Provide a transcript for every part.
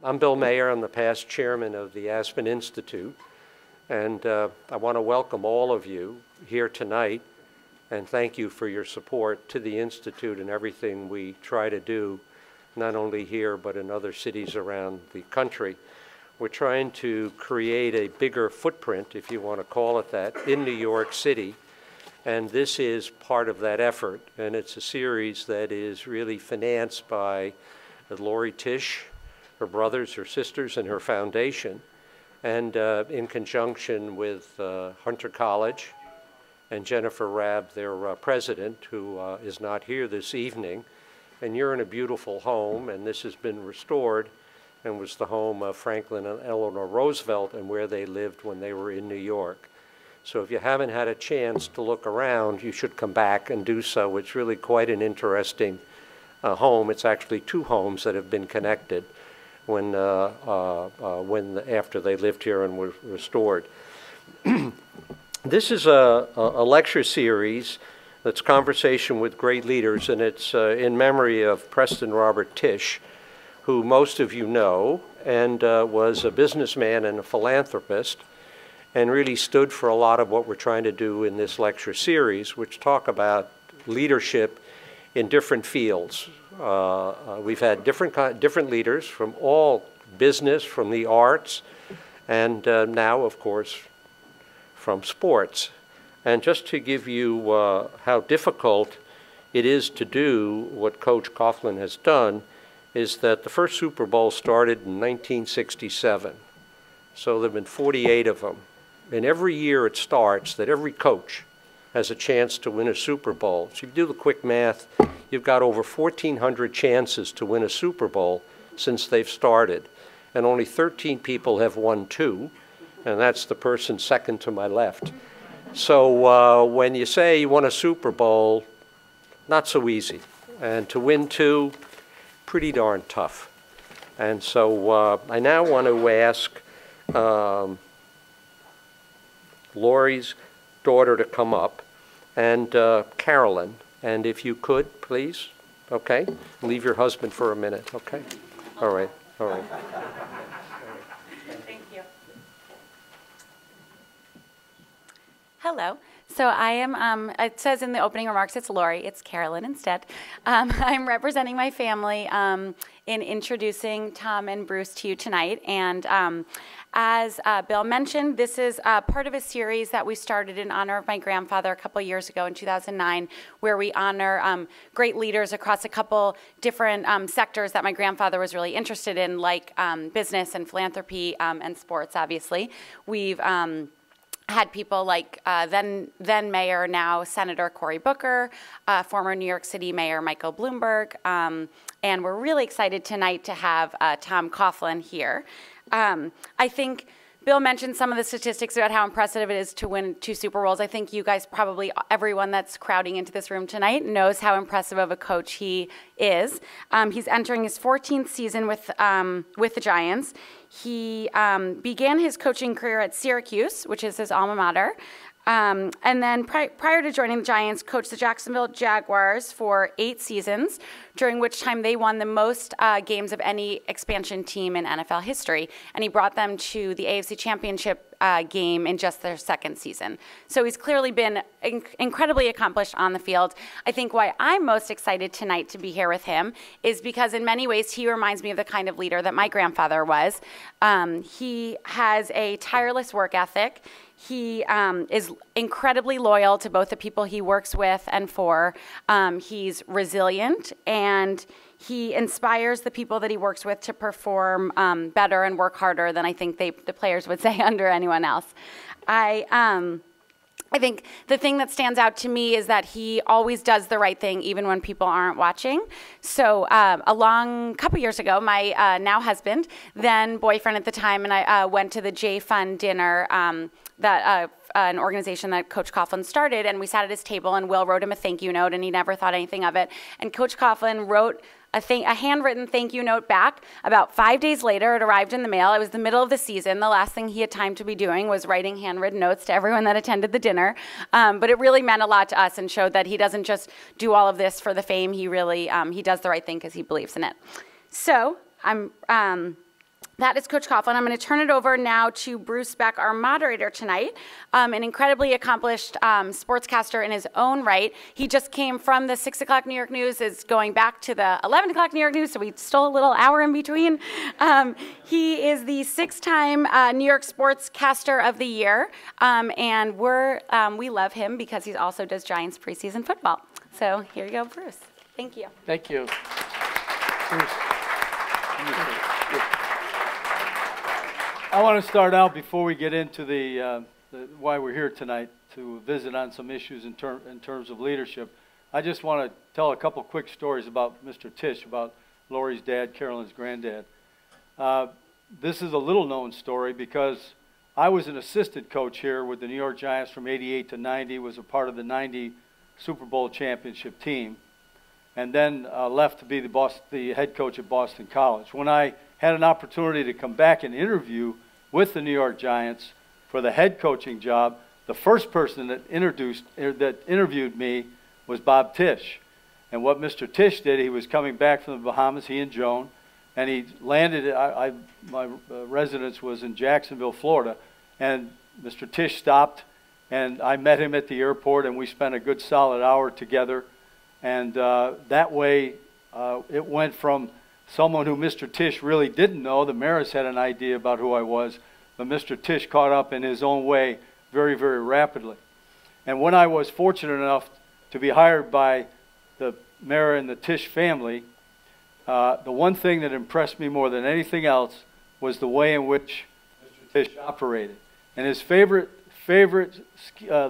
I'm Bill Mayer. I'm the past chairman of the Aspen Institute, and I want to welcome all of you here tonight and thank you for your support to the Institute and everything we try to do, not only here but in other cities around the country. We're trying to create a bigger footprint, if you want to call it that, in New York City, and this is part of that effort, and it's a series that is really financed by Lori Tisch, her brothers, her sisters, and her foundation, and in conjunction with Hunter College and Jennifer Rabb, their president, who is not here this evening. And you're in a beautiful home, and this has been restored and was the home of Franklin and Eleanor Roosevelt and where they lived when they were in New York. So if you haven't had a chance to look around, you should come back and do so. It's really quite an interesting home. It's actually two homes that have been connected after they lived here and were restored. This is a lecture series that's conversation with great leaders, and it's in memory of Preston Robert Tisch, who most of you know, and was a businessman and a philanthropist, and really stood for a lot of what we're trying to do in this lecture series, which talk about leadership in different fields. We've had different leaders from all business, from the arts, and now, of course, from sports. And just to give you how difficult it is to do what Coach Coughlin has done, is that the first Super Bowl started in 1967. So there have been 48 of them. And every year it starts that every coach has a chance to win a Super Bowl. So if you do the quick math, you've got over 1,400 chances to win a Super Bowl since they've started. And only 13 people have won two, and that's the person second to my left. So when you say you won a Super Bowl, not so easy. And to win two, pretty darn tough. And so I now want to ask Lori's daughter to come up, and Carolyn, and if you could, please, okay? Leave your husband for a minute, okay? All right, all right. Thank you. Hello. So I am, it says in the opening remarks it's Lori, it's Carolyn instead. I'm representing my family in introducing Tom and Bruce to you tonight. And as Bill mentioned, this is part of a series that we started in honor of my grandfather a couple years ago in 2009, where we honor great leaders across a couple different sectors that my grandfather was really interested in, like business and philanthropy and sports, obviously. We've had people like then Mayor, now Senator Cory Booker, former New York City Mayor Michael Bloomberg, and we're really excited tonight to have Tom Coughlin here. I think Bill mentioned some of the statistics about how impressive it is to win 2 Super Bowls. I think you guys probably, everyone that's crowding into this room tonight knows how impressive of a coach he is. He's entering his 14th season with the Giants. He began his coaching career at Syracuse, which is his alma mater. And then prior to joining the Giants, coached the Jacksonville Jaguars for 8 seasons, during which time they won the most games of any expansion team in NFL history. And he brought them to the AFC Championship game in just their 2nd season. So he's clearly been incredibly accomplished on the field. I think why I'm most excited tonight to be here with him is because in many ways he reminds me of the kind of leader that my grandfather was. He has a tireless work ethic. He is incredibly loyal to both the people he works with and for. He's resilient, and he inspires the people that he works with to perform better and work harder than I think the players would say under anyone else. I think the thing that stands out to me is that he always does the right thing even when people aren't watching. So a couple years ago, my now husband, then boyfriend at the time, and I went to the J Fund dinner that an organization that Coach Coughlin started, and we sat at his table, and Will wrote him a thank you note, and he never thought anything of it. And Coach Coughlin wrote a handwritten thank you note back. About 5 days later, it arrived in the mail. It was the middle of the season. The last thing he had time to be doing was writing handwritten notes to everyone that attended the dinner. But it really meant a lot to us and showed that he doesn't just do all of this for the fame. He really, he does the right thing because he believes in it. So That is Coach Coughlin. I'm going to turn it over now to Bruce Beck, our moderator tonight, an incredibly accomplished sportscaster in his own right. He just came from the 6 o'clock New York News, is going back to the 11 o'clock New York News, so we stole a little hour in between. He is the 6-time New York Sportscaster of the Year, and we love him because he also does Giants preseason football. So here you go, Bruce. Thank you. Thank you. Bruce. I want to start out before we get into the why we're here tonight to visit on some issues in terms of leadership. I just want to tell a couple quick stories about Mr. Tisch, about Lori's dad, Carolyn's granddad. This is a little-known story because I was an assistant coach here with the New York Giants from '88 to '90, was a part of the '90 Super Bowl championship team, and then left to be the head coach at Boston College. When I had an opportunity to come back and interview with the New York Giants for the head coaching job, the first person that interviewed me was Bob Tisch. And what Mr. Tisch did, he was coming back from the Bahamas, he and Joan, and he landed, my residence was in Jacksonville, Florida, and Mr. Tisch stopped, and I met him at the airport, and we spent a good solid hour together. And that way, it went from someone who Mr. Tisch really didn't know. The Maris had an idea about who I was, but Mr. Tisch caught up in his own way very, very rapidly. And when I was fortunate enough to be hired by the Mara and the Tisch family, the one thing that impressed me more than anything else was the way in which Mr. Tisch operated. And his the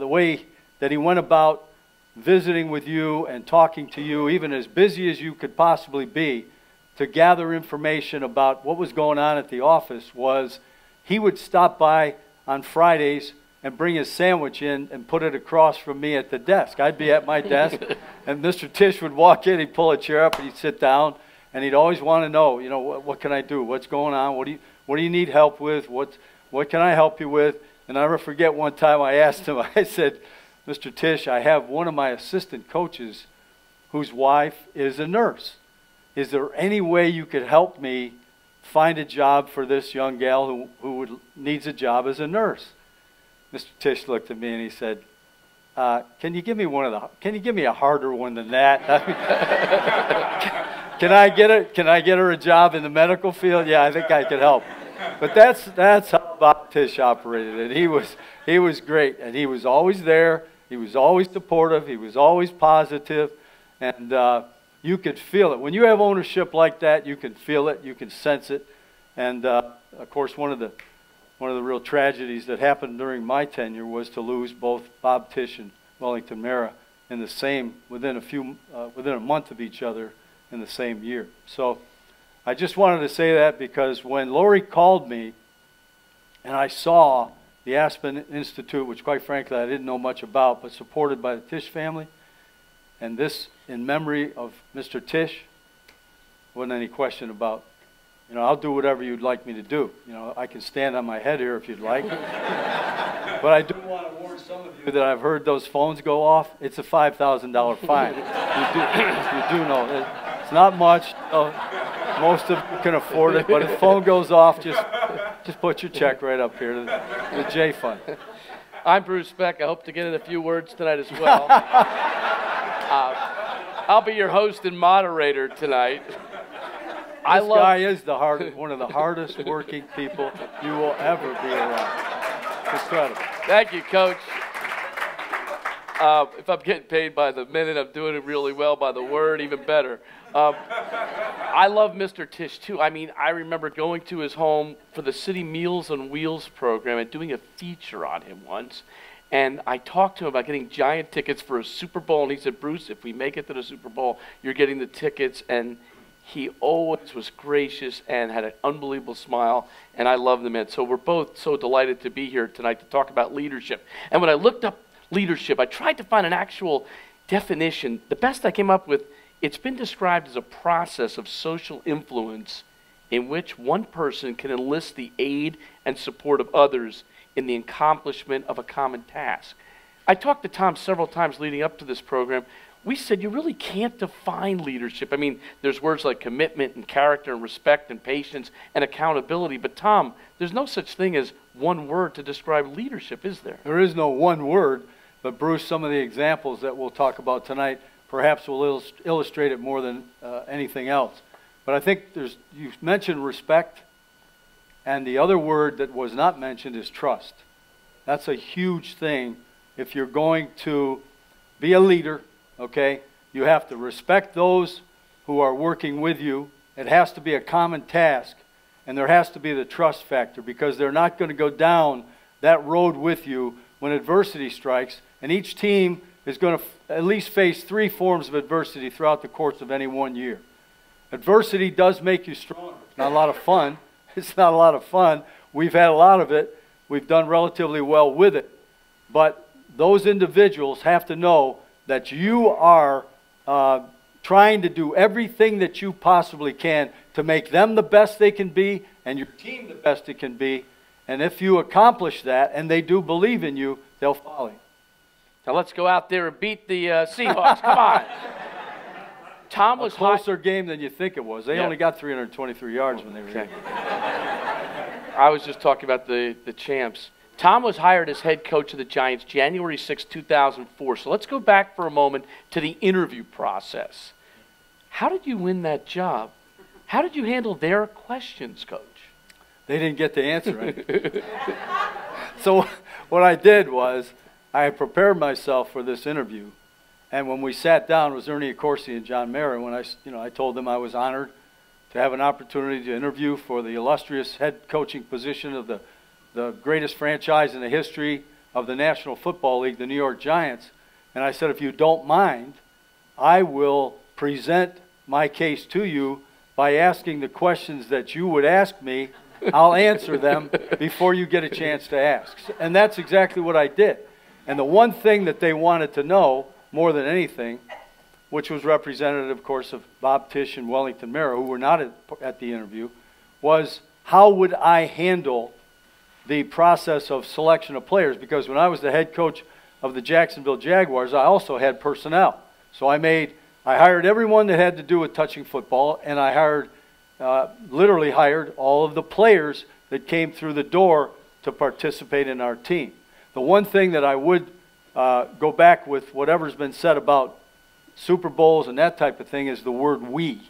way that he went about visiting with you and talking to you, even as busy as you could possibly be, to gather information about what was going on at the office, was he would stop by on Fridays and bring his sandwich in and put it across from me at the desk. I'd be at my desk, and Mr. Tisch would walk in, he'd pull a chair up, and he'd sit down, and he'd always want to know, you know, what can I do? What's going on? What do you need help with? What can I help you with? And I'll never forget one time I asked him, I said, Mr. Tisch, I have one of my assistant coaches whose wife is a nurse. Is there any way you could help me find a job for this young gal who needs a job as a nurse? Mr. Tisch looked at me and he said, "Can you give me a harder one than that? Can I get her a job in the medical field? Yeah, I think I could help." But that's how Bob Tisch operated, and he was great, and he was always there. He was always supportive. He was always positive, and you could feel it. When you have ownership like that, you can feel it, you can sense it. And of course, one of the real tragedies that happened during my tenure was to lose both Bob Tisch and Wellington Mara in the same within a month of each other in the same year. So I just wanted to say that because when Lori called me and I saw the Aspen Institute, which quite frankly I didn't know much about, but supported by the Tisch family, and this in memory of Mr. Tisch, wasn't any question about, you know, I'll do whatever you'd like me to do. You know, I can stand on my head here if you'd like. But I do want to warn some of you that I've heard those phones go off. It's a $5,000 fine. You do know. It's not much. Most of you can afford it, but if the phone goes off, just put your check right up here to the J Fund. I'm Bruce Beck. I hope to get in a few words tonight as well. I'll be your host and moderator tonight. This guy is one of the hardest working people you will ever be around. It's incredible. Thank you, Coach. If I'm getting paid by the minute, I'm doing it really well by the word, even better. I love Mr. Tisch, too. I mean, I remember going to his home for the City Meals on Wheels program and doing a feature on him once. And I talked to him about getting Giant tickets for a Super Bowl, and he said, "Bruce, if we make it to the Super Bowl, you're getting the tickets." And he always was gracious and had an unbelievable smile, and I love the man. So we're both so delighted to be here tonight to talk about leadership. And when I looked up leadership, I tried to find an actual definition. The best I came up with, it's been described as a process of social influence in which one person can enlist the aid and support of others in the accomplishment of a common task. I talked to Tom several times leading up to this program. we said you really can't define leadership. I mean, there's words like commitment and character and respect and patience and accountability. But Tom, there's no such thing as one word to describe leadership, is there? There is no one word, but Bruce, some of the examples that we'll talk about tonight perhaps will illustrate it more than anything else. But I think you mentioned respect, and the other word that was not mentioned is trust. That's a huge thing. If you're going to be a leader, okay, you have to respect those who are working with you. It has to be a common task, and there has to be the trust factor, because they're not going to go down that road with you when adversity strikes, and each team is going to at least face 3 forms of adversity throughout the course of any one year. Adversity does make you stronger. It's not a lot of fun. It's not a lot of fun. We've had a lot of it. We've done relatively well with it. But those individuals have to know that you are trying to do everything that you possibly can to make them the best they can be and your team the best it can be. And if you accomplish that, and they do believe in you, they'll follow you. Now let's go out there and beat the Seahawks. Come on. Tom was a closer game than you think it was. They only got 323 yards when they were here. I was just talking about the champs. Tom was hired as head coach of the Giants January 6, 2004. So let's go back for a moment to the interview process. How did you win that job? How did you handle their questions, Coach? They didn't get to answer it. So what I did was I prepared myself for this interview. And when we sat down, it was Ernie Accorsi and John Mara, when I told them I was honored to have an opportunity to interview for the illustrious head coaching position of the greatest franchise in the history of the National Football League, the New York Giants. And I said, if you don't mind, I will present my case to you by asking the questions that you would ask me. I'll answer them before you get a chance to ask. And that's exactly what I did. And the one thing that they wanted to know more than anything, which was representative, of course, of Bob Tisch and Wellington Mara, who were not at the interview, was how would I handle the process of selection of players? Because when I was the head coach of the Jacksonville Jaguars, I also had personnel. So I hired everyone that had to do with touching football, and I literally hired all of the players that came through the door to participate in our team. The one thing that I would go back with whatever's been said about Super Bowls and that type of thing is the word we.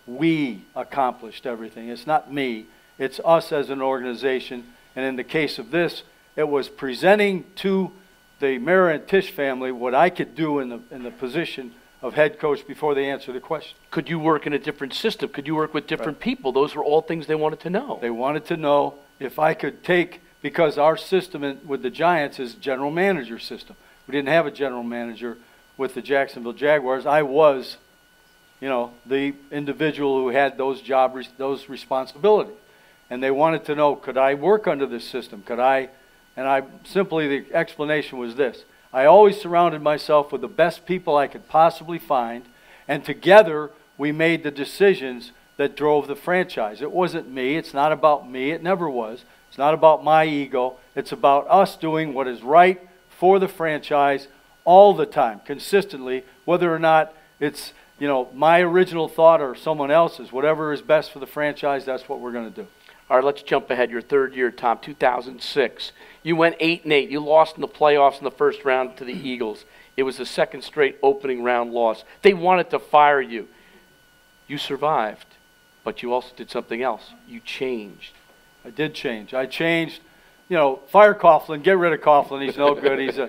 We accomplished everything. It's not me. It's us as an organization. And in the case of this, it was presenting to the Mara and Tisch family what I could do in the position of head coach before they answer the question. Could you work in a different system? Could you work with different people? Those were all things they wanted to know. They wanted to know if I could take, because our system with the Giants is general manager system. We didn't have a general manager with the Jacksonville Jaguars. I was, the individual who had those responsibilities. And they wanted to know, could I work under this system? The explanation was this. I always surrounded myself with the best people I could possibly find, and together we made the decisions that drove the franchise. It wasn't me. It's not about me. It never was. It's not about my ego. It's about us doing what is right for the franchise all the time, consistently, whether or not it's, my original thought or someone else's. Whatever is best for the franchise, that's what we're going to do. All right, let's jump ahead. Your third year, Tom, 2006. You went 8-8. You lost in the playoffs in the first round to the Eagles. It was the second straight opening round loss. They wanted to fire you. You survived, but you also did something else. You changed. I did change. I changed. Fire Coughlin. Get rid of Coughlin. He's no good. He's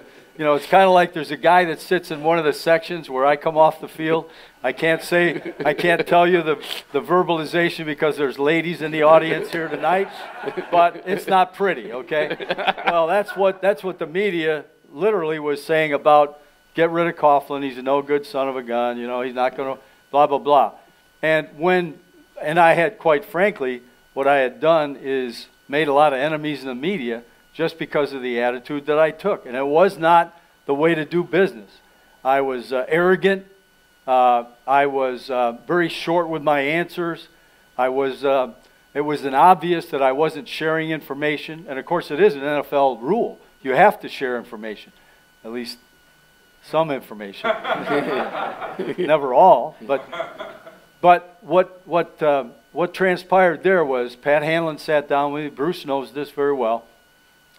it's kind of like there's a guy that sits in one of the sections where I come off the field. I can't tell you the verbalization because there's ladies in the audience here tonight, but it's not pretty, okay? Well, that's what the media literally was saying about get rid of Coughlin. He's a no good son of a gun. He's not going to blah, blah, blah. And I had, quite frankly, what I had done is made a lot of enemies in the media just because of the attitude that I took. And it was not the way to do business. I was arrogant. I was very short with my answers. It was obvious that I wasn't sharing information. And of course, it is an NFL rule. You have to share information. At least some information. Never all, but what transpired there was Pat Hanlon sat down with me. Bruce knows this very well,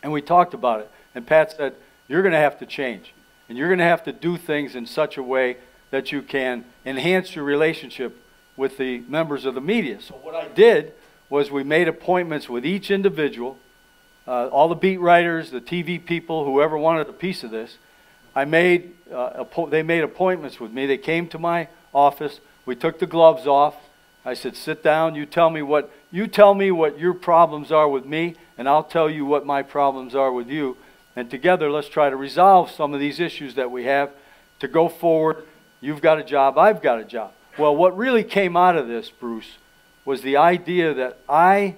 and we talked about it. And Pat said, "You're going to have to change, and you're going to have to do things in such a way that you can enhance your relationship with the members of the media." So what I did was we made appointments with each individual, all the beat writers, the TV people, whoever wanted a piece of this. They made appointments with me. They came to my office. We took the gloves off. I said, "Sit down. You tell me what your problems are with me, and I'll tell you what my problems are with you. And together, let's try to resolve some of these issues that we have to go forward. You've got a job. I've got a job." Well, what really came out of this, Bruce, was the idea that I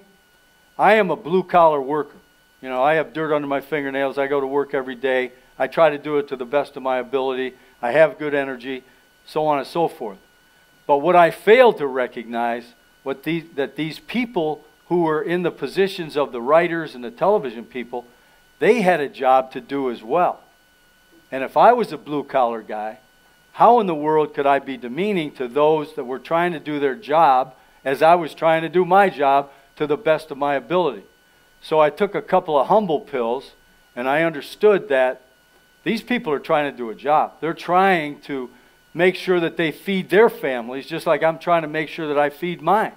am a blue-collar worker. You know, I have dirt under my fingernails. I go to work every day. I try to do it to the best of my ability. I have good energy, so on and so forth. But what I failed to recognize that these people who were in the positions of the writers and the television people, they had a job to do as well. And if I was a blue-collar guy, how in the world could I be demeaning to those that were trying to do their job as I was trying to do my job to the best of my ability? So I took a couple of humble pills, and I understood that these people are trying to do a job. They're trying to make sure that they feed their families, just like I'm trying to make sure that I feed mine.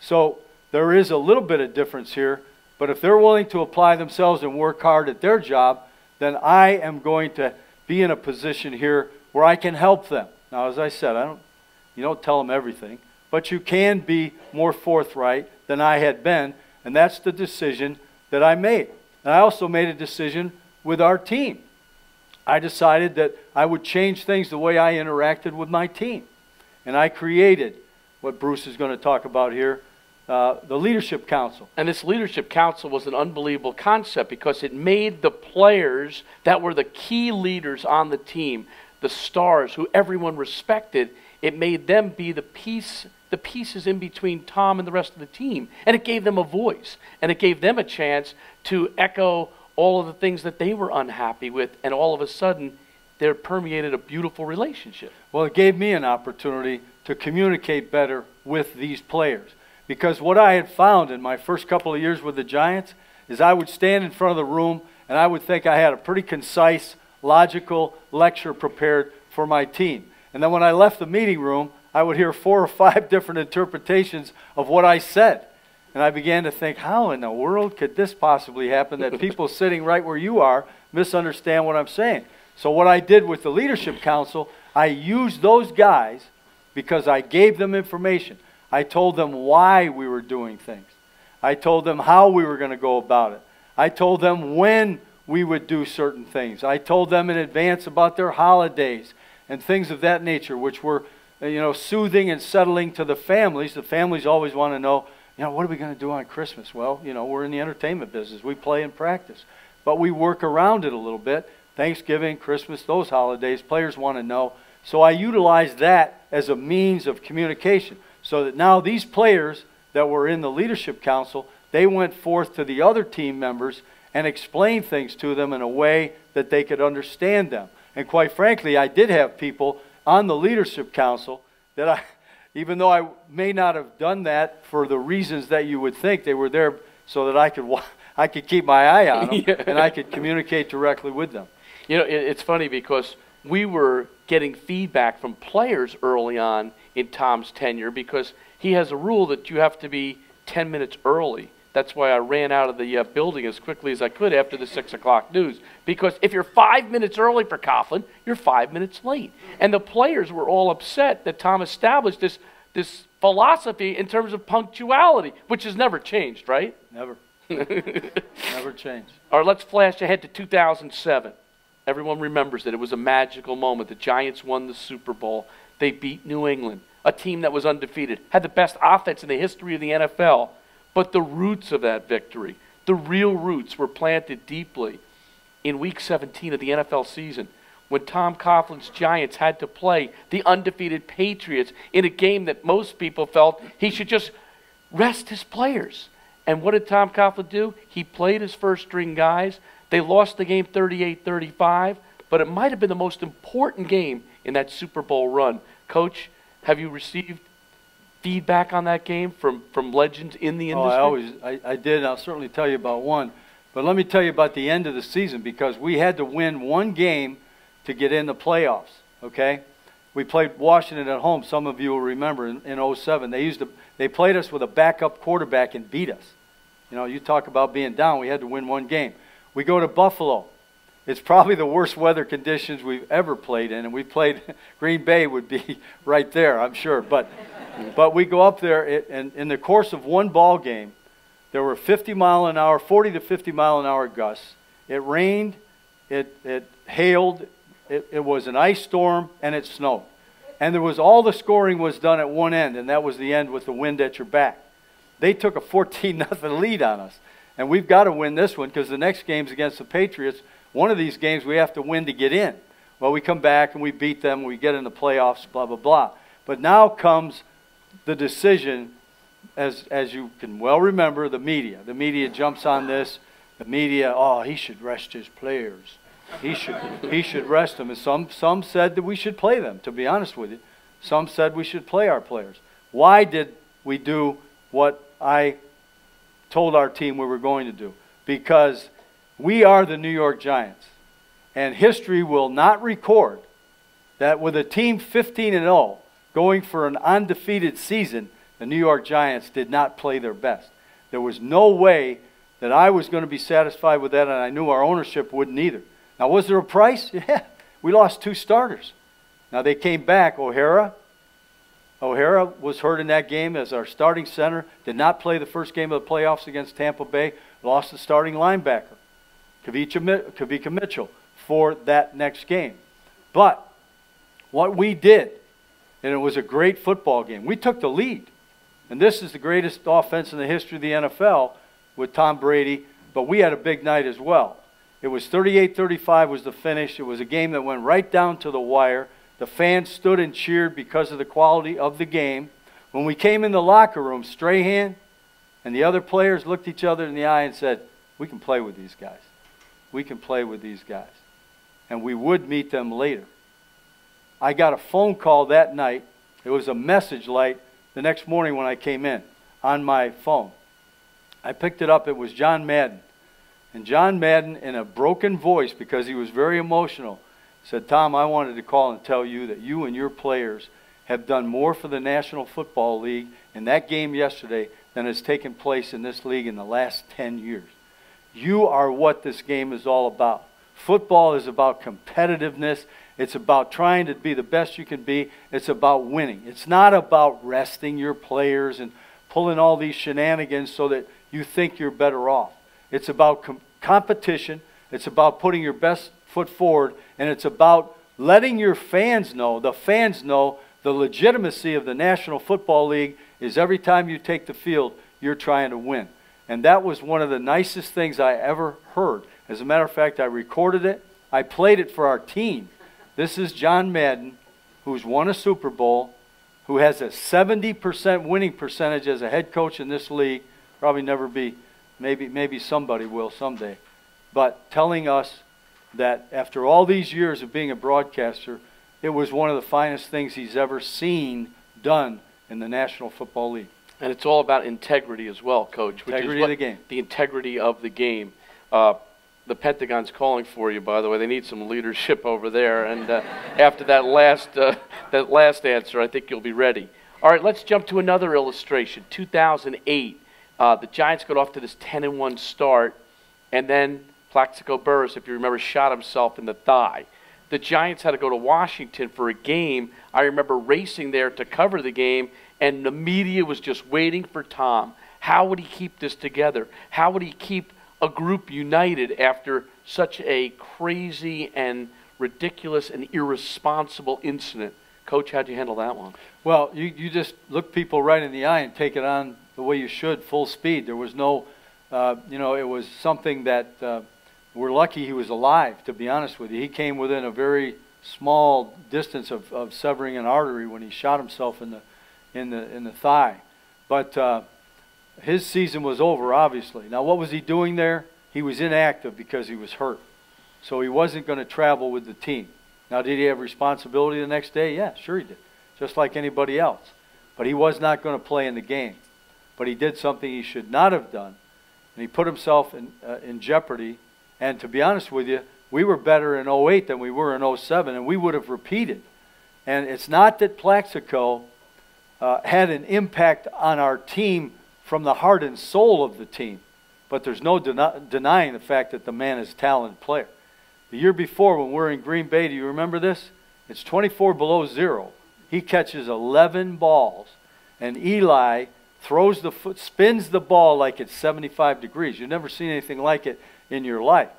So there is a little bit of difference here, but if they're willing to apply themselves and work hard at their job, then I am going to be in a position here where I can help them. Now, as I said, you don't tell them everything, but you can be more forthright than I had been, and that's the decision that I made. And I also made a decision with our team. I decided that I would change things the way I interacted with my team. And I created what Bruce is going to talk about here, the Leadership Council. And this Leadership Council was an unbelievable concept because it made the players that were the key leaders on the team, the stars who everyone respected, it made them be the pieces in between Tom and the rest of the team. And it gave them a voice. And it gave them a chance to echo all of the things that they were unhappy with, and all of a sudden, there permeated a beautiful relationship. Well, it gave me an opportunity to communicate better with these players. Because what I had found in my first couple of years with the Giants is I would stand in front of the room, and I would think I had a pretty concise, logical lecture prepared for my team. And then when I left the meeting room, I would hear 4 or 5 different interpretations of what I said. And I began to think, how in the world could this possibly happen, that people sitting right where you are misunderstand what I'm saying? So what I did with the Leadership Council, I used those guys because I gave them information. I told them why we were doing things. I told them how we were going to go about it. I told them when we would do certain things. I told them in advance about their holidays and things of that nature, which were, soothing and settling to the families. The families always want to know, what are we going to do on Christmas? Well, we're in the entertainment business. We play and practice. But we work around it a little bit. Thanksgiving, Christmas, those holidays, players want to know. So I utilized that as a means of communication. So that now these players that were in the Leadership Council, they went forth to the other team members and explained things to them in a way that they could understand them. And quite frankly, I did have people on the Leadership Council that even though I may not have done that for the reasons that you would think, they were there so that I could keep my eye on them, yeah, and I could communicate directly with them. It's funny because we were getting feedback from players early on in Tom's tenure because he has a rule that you have to be 10 minutes early. That's why I ran out of the building as quickly as I could after the 6 o'clock news. Because if you're 5 minutes early for Coughlin, you're 5 minutes late. And the players were all upset that Tom established this philosophy in terms of punctuality, which has never changed, right? Never. Never changed. All right, let's flash ahead to 2007. Everyone remembers that it was a magical moment. The Giants won the Super Bowl. They beat New England, a team that was undefeated, had the best offense in the history of the NFL. But the roots of that victory, the real roots, were planted deeply in Week 17 of the NFL season when Tom Coughlin's Giants had to play the undefeated Patriots in a game that most people felt he should just rest his players. And what did Tom Coughlin do? He played his first-string guys. They lost the game 38-35, but it might have been the most important game in that Super Bowl run. Coach, have you received feedback on that game from legends in the industry? I did, and I'll certainly tell you about one. But let me tell you about the end of the season, because we had to win one game to get in the playoffs, okay? We played Washington at home. Some of you will remember in 07. They played us with a backup quarterback and beat us. You know, you talk about being down. We had to win one game. We go to Buffalo. It's probably the worst weather conditions we've ever played in, and we played Green Bay would be right there, I'm sure. But we go up there, and in the course of one ball game, there were 40 to 50 mile an hour gusts. It rained, it hailed, it was an ice storm, and it snowed. And all the scoring was done at one end, and that was the end with the wind at your back. They took a 14-0 lead on us. And we've got to win this one, because the next game's against the Patriots. One of these games we have to win to get in. Well, we come back and we beat them, we get in the playoffs, blah, blah, blah. But now comes the decision, as you can well remember, the media. The media jumps on this. The media, oh, he should rest his players. He should rest them. And some said that we should play them, to be honest with you. Some said we should play our players. Why did we do what I told our team we were going to do? Because we are the New York Giants. And history will not record that with a team 15-0 going for an undefeated season, the New York Giants did not play their best. There was no way that I was going to be satisfied with that, and I knew our ownership wouldn't either. Now, was there a price? Yeah. We lost 2 starters. Now, they came back. O'Hara was hurt in that game as our starting center. Did not play the first game of the playoffs against Tampa Bay. Lost the starting linebacker, Kavika Mitchell, for that next game. But what we did, and it was a great football game, we took the lead. And this is the greatest offense in the history of the NFL with Tom Brady, but we had a big night as well. It was 38-35 was the finish. It was a game that went right down to the wire. The fans stood and cheered because of the quality of the game. When we came in the locker room, Strahan and the other players looked each other in the eye and said, we can play with these guys. We can play with these guys. And we would meet them later. I got a phone call that night. It was a message light the next morning when I came in on my phone. I picked it up. It was John Madden. And John Madden, in a broken voice, because he was very emotional, said, Tom, I wanted to call and tell you that you and your players have done more for the National Football League in that game yesterday than has taken place in this league in the last 10 years. You are what this game is all about. Football is about competitiveness. It's about trying to be the best you can be. It's about winning. It's not about resting your players and pulling all these shenanigans so that you think you're better off. It's about competition. It's about putting your best foot forward. And it's about letting your fans know, the legitimacy of the National Football League is every time you take the field, you're trying to win. And that was one of the nicest things I ever heard. As a matter of fact, I recorded it. I played it for our team. This is John Madden, who's won a Super Bowl, who has a 70% winning percentage as a head coach in this league. Probably never be. Maybe somebody will someday. But telling us that after all these years of being a broadcaster, it was one of the finest things he's ever seen done in the National Football League. And it's all about integrity as well, Coach. Integrity of the game. The integrity of the game. The Pentagon's calling for you, by the way. They need some leadership over there. And after that last answer, I think you'll be ready. All right, let's jump to another illustration. 2008, the Giants got off to this 10-1 start, and then Plaxico Burress, if you remember, shot himself in the thigh. The Giants had to go to Washington for a game. I remember racing there to cover the game, and the media was just waiting for Tom. How would he keep this together? How would he keep a group united after such a crazy and ridiculous and irresponsible incident? Coach, how'd you handle that one? Well, you just look people right in the eye and take it on the way you should, full speed. There was no, it was something that we're lucky he was alive, to be honest with you. He came within a very small distance of severing an artery when he shot himself in the thigh. But his season was over, obviously. Now, what was he doing there? He was inactive because he was hurt. so he wasn't going to travel with the team. Now, did he have responsibility the next day? Yeah, sure he did, just like anybody else. But he was not going to play in the game. But he did something he should not have done, and he put himself in jeopardy. And to be honest with you, we were better in 08 than we were in 07, and we would have repeated. And it's not that Plaxico had an impact on our team from the heart and soul of the team, but there's no denying the fact that the man is a talented player. The year before, when we're in Green Bay, do you remember this? It's 24 below zero. He catches 11 balls, and Eli throws the foot, spins the ball like it's 75 degrees. You've never seen anything like it in your life.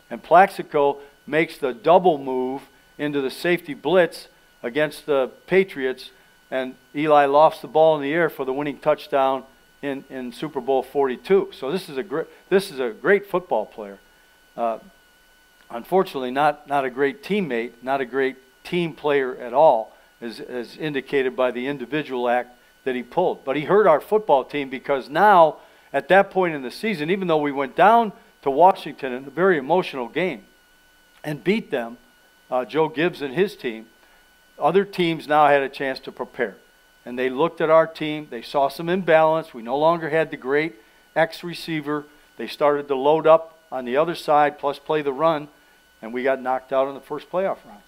And Plaxico makes the double move into the safety blitz against the Patriots, and Eli lofts the ball in the air for the winning touchdown in Super Bowl 42. So this is a great football player. Unfortunately, not a great teammate, not a great team player at all, as indicated by the individual act that he pulled. But he hurt our football team because now, at that point in the season, even though we went down to Washington in a very emotional game and beat them, Joe Gibbs and his team, other teams now had a chance to prepare. And they looked at our team. They saw some imbalance. We no longer had the great X receiver. They started to load up on the other side, plus play the run, and we got knocked out in the first playoff round.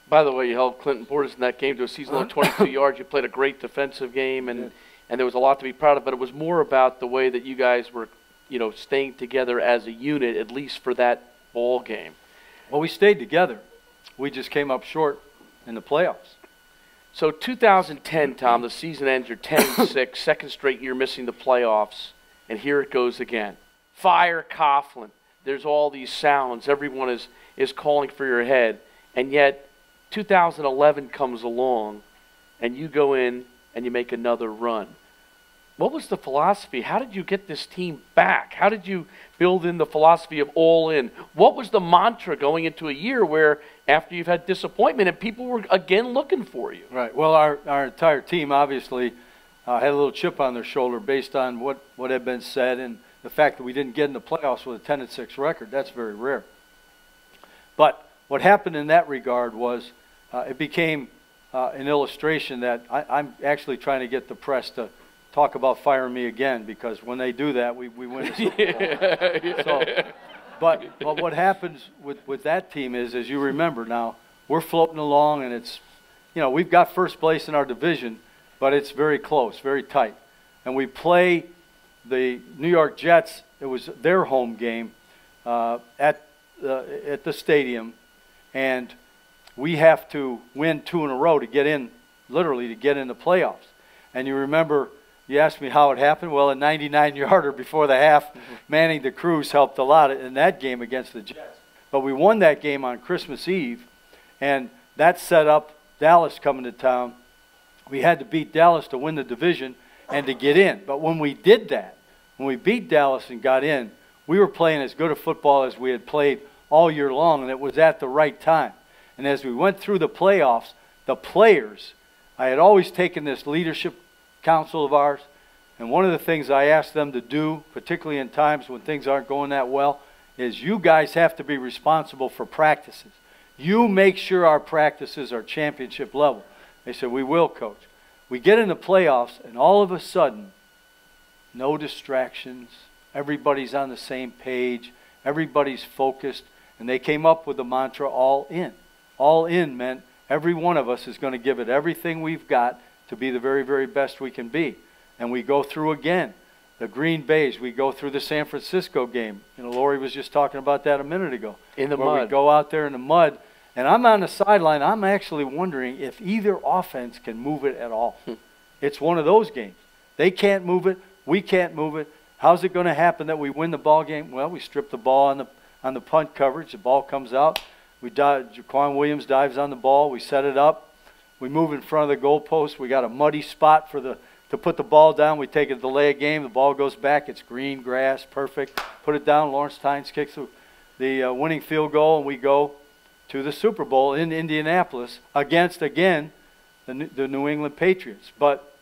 By the way, you held Clinton Portis in that game to a season-low 22 yards. You played a great defensive game, and there was a lot to be proud of. But it was more about the way that you guys were, staying together as a unit, at least for that ball game. Well, we stayed together. We just came up short in the playoffs. So 2010, Tom, the season ends. You're 10-6, second straight year missing the playoffs, and here it goes again. Fire Coughlin. There's all these sounds. Everyone is calling for your head, and yet 2011 comes along, and you go in and you make another run. What was the philosophy? How did you get this team back? How did you build in the philosophy of all in? What was the mantra going into a year where after you've had disappointment and people were again looking for you? Right. Well, our entire team obviously had a little chip on their shoulder based on what had been said and the fact that we didn't get in the playoffs with a 10-6 record. That's very rare. But what happened in that regard was it became an illustration that I'm actually trying to get the press to talk about firing me again, because when they do that, we win. So, but what happens with that team is, as you remember now, we're floating along, and it's, we've got first place in our division, but it's very close, very tight. And we play the New York Jets. It was their home game at the stadium, and we have to win 2 in a row to get in, literally to get in the playoffs. And you remember, you asked me how it happened. Well, a 99-yarder before the half, Manning the Cruz helped a lot in that game against the Jets. But we won that game on Christmas Eve, and that set up Dallas coming to town. We had to beat Dallas to win the division and to get in. But when we did that, when we beat Dallas and got in, we were playing as good a football as we had played all year long, and it was at the right time. And as we went through the playoffs, the players, I had always taken this leadership council of ours, and one of the things I asked them to do, particularly in times when things aren't going that well, is you guys have to be responsible for practices. You make sure our practices are championship level. They said, we will, Coach. We get in the playoffs, and all of a sudden, no distractions, everybody's on the same page, everybody's focused, and they came up with the mantra, all in. All in meant every one of us is going to give it everything we've got to be the very, very best we can be. And we go through again the Green Bays. We go through the San Francisco game. Lori was just talking about that a minute ago. In the mud. We go out there in the mud. And I'm on the sideline. I'm actually wondering if either offense can move it at all. It's one of those games. They can't move it. We can't move it. How's it going to happen that we win the ball game? Well, we strip the ball on the punt coverage. The ball comes out. Jaquan Williams dives on the ball. We set it up. We move in front of the goalpost. We got a muddy spot to put the ball down. We take a delay of game. The ball goes back. It's green grass, perfect. Put it down. Lawrence Tynes kicks the winning field goal, and we go to the Super Bowl in Indianapolis against, again, the New England Patriots. But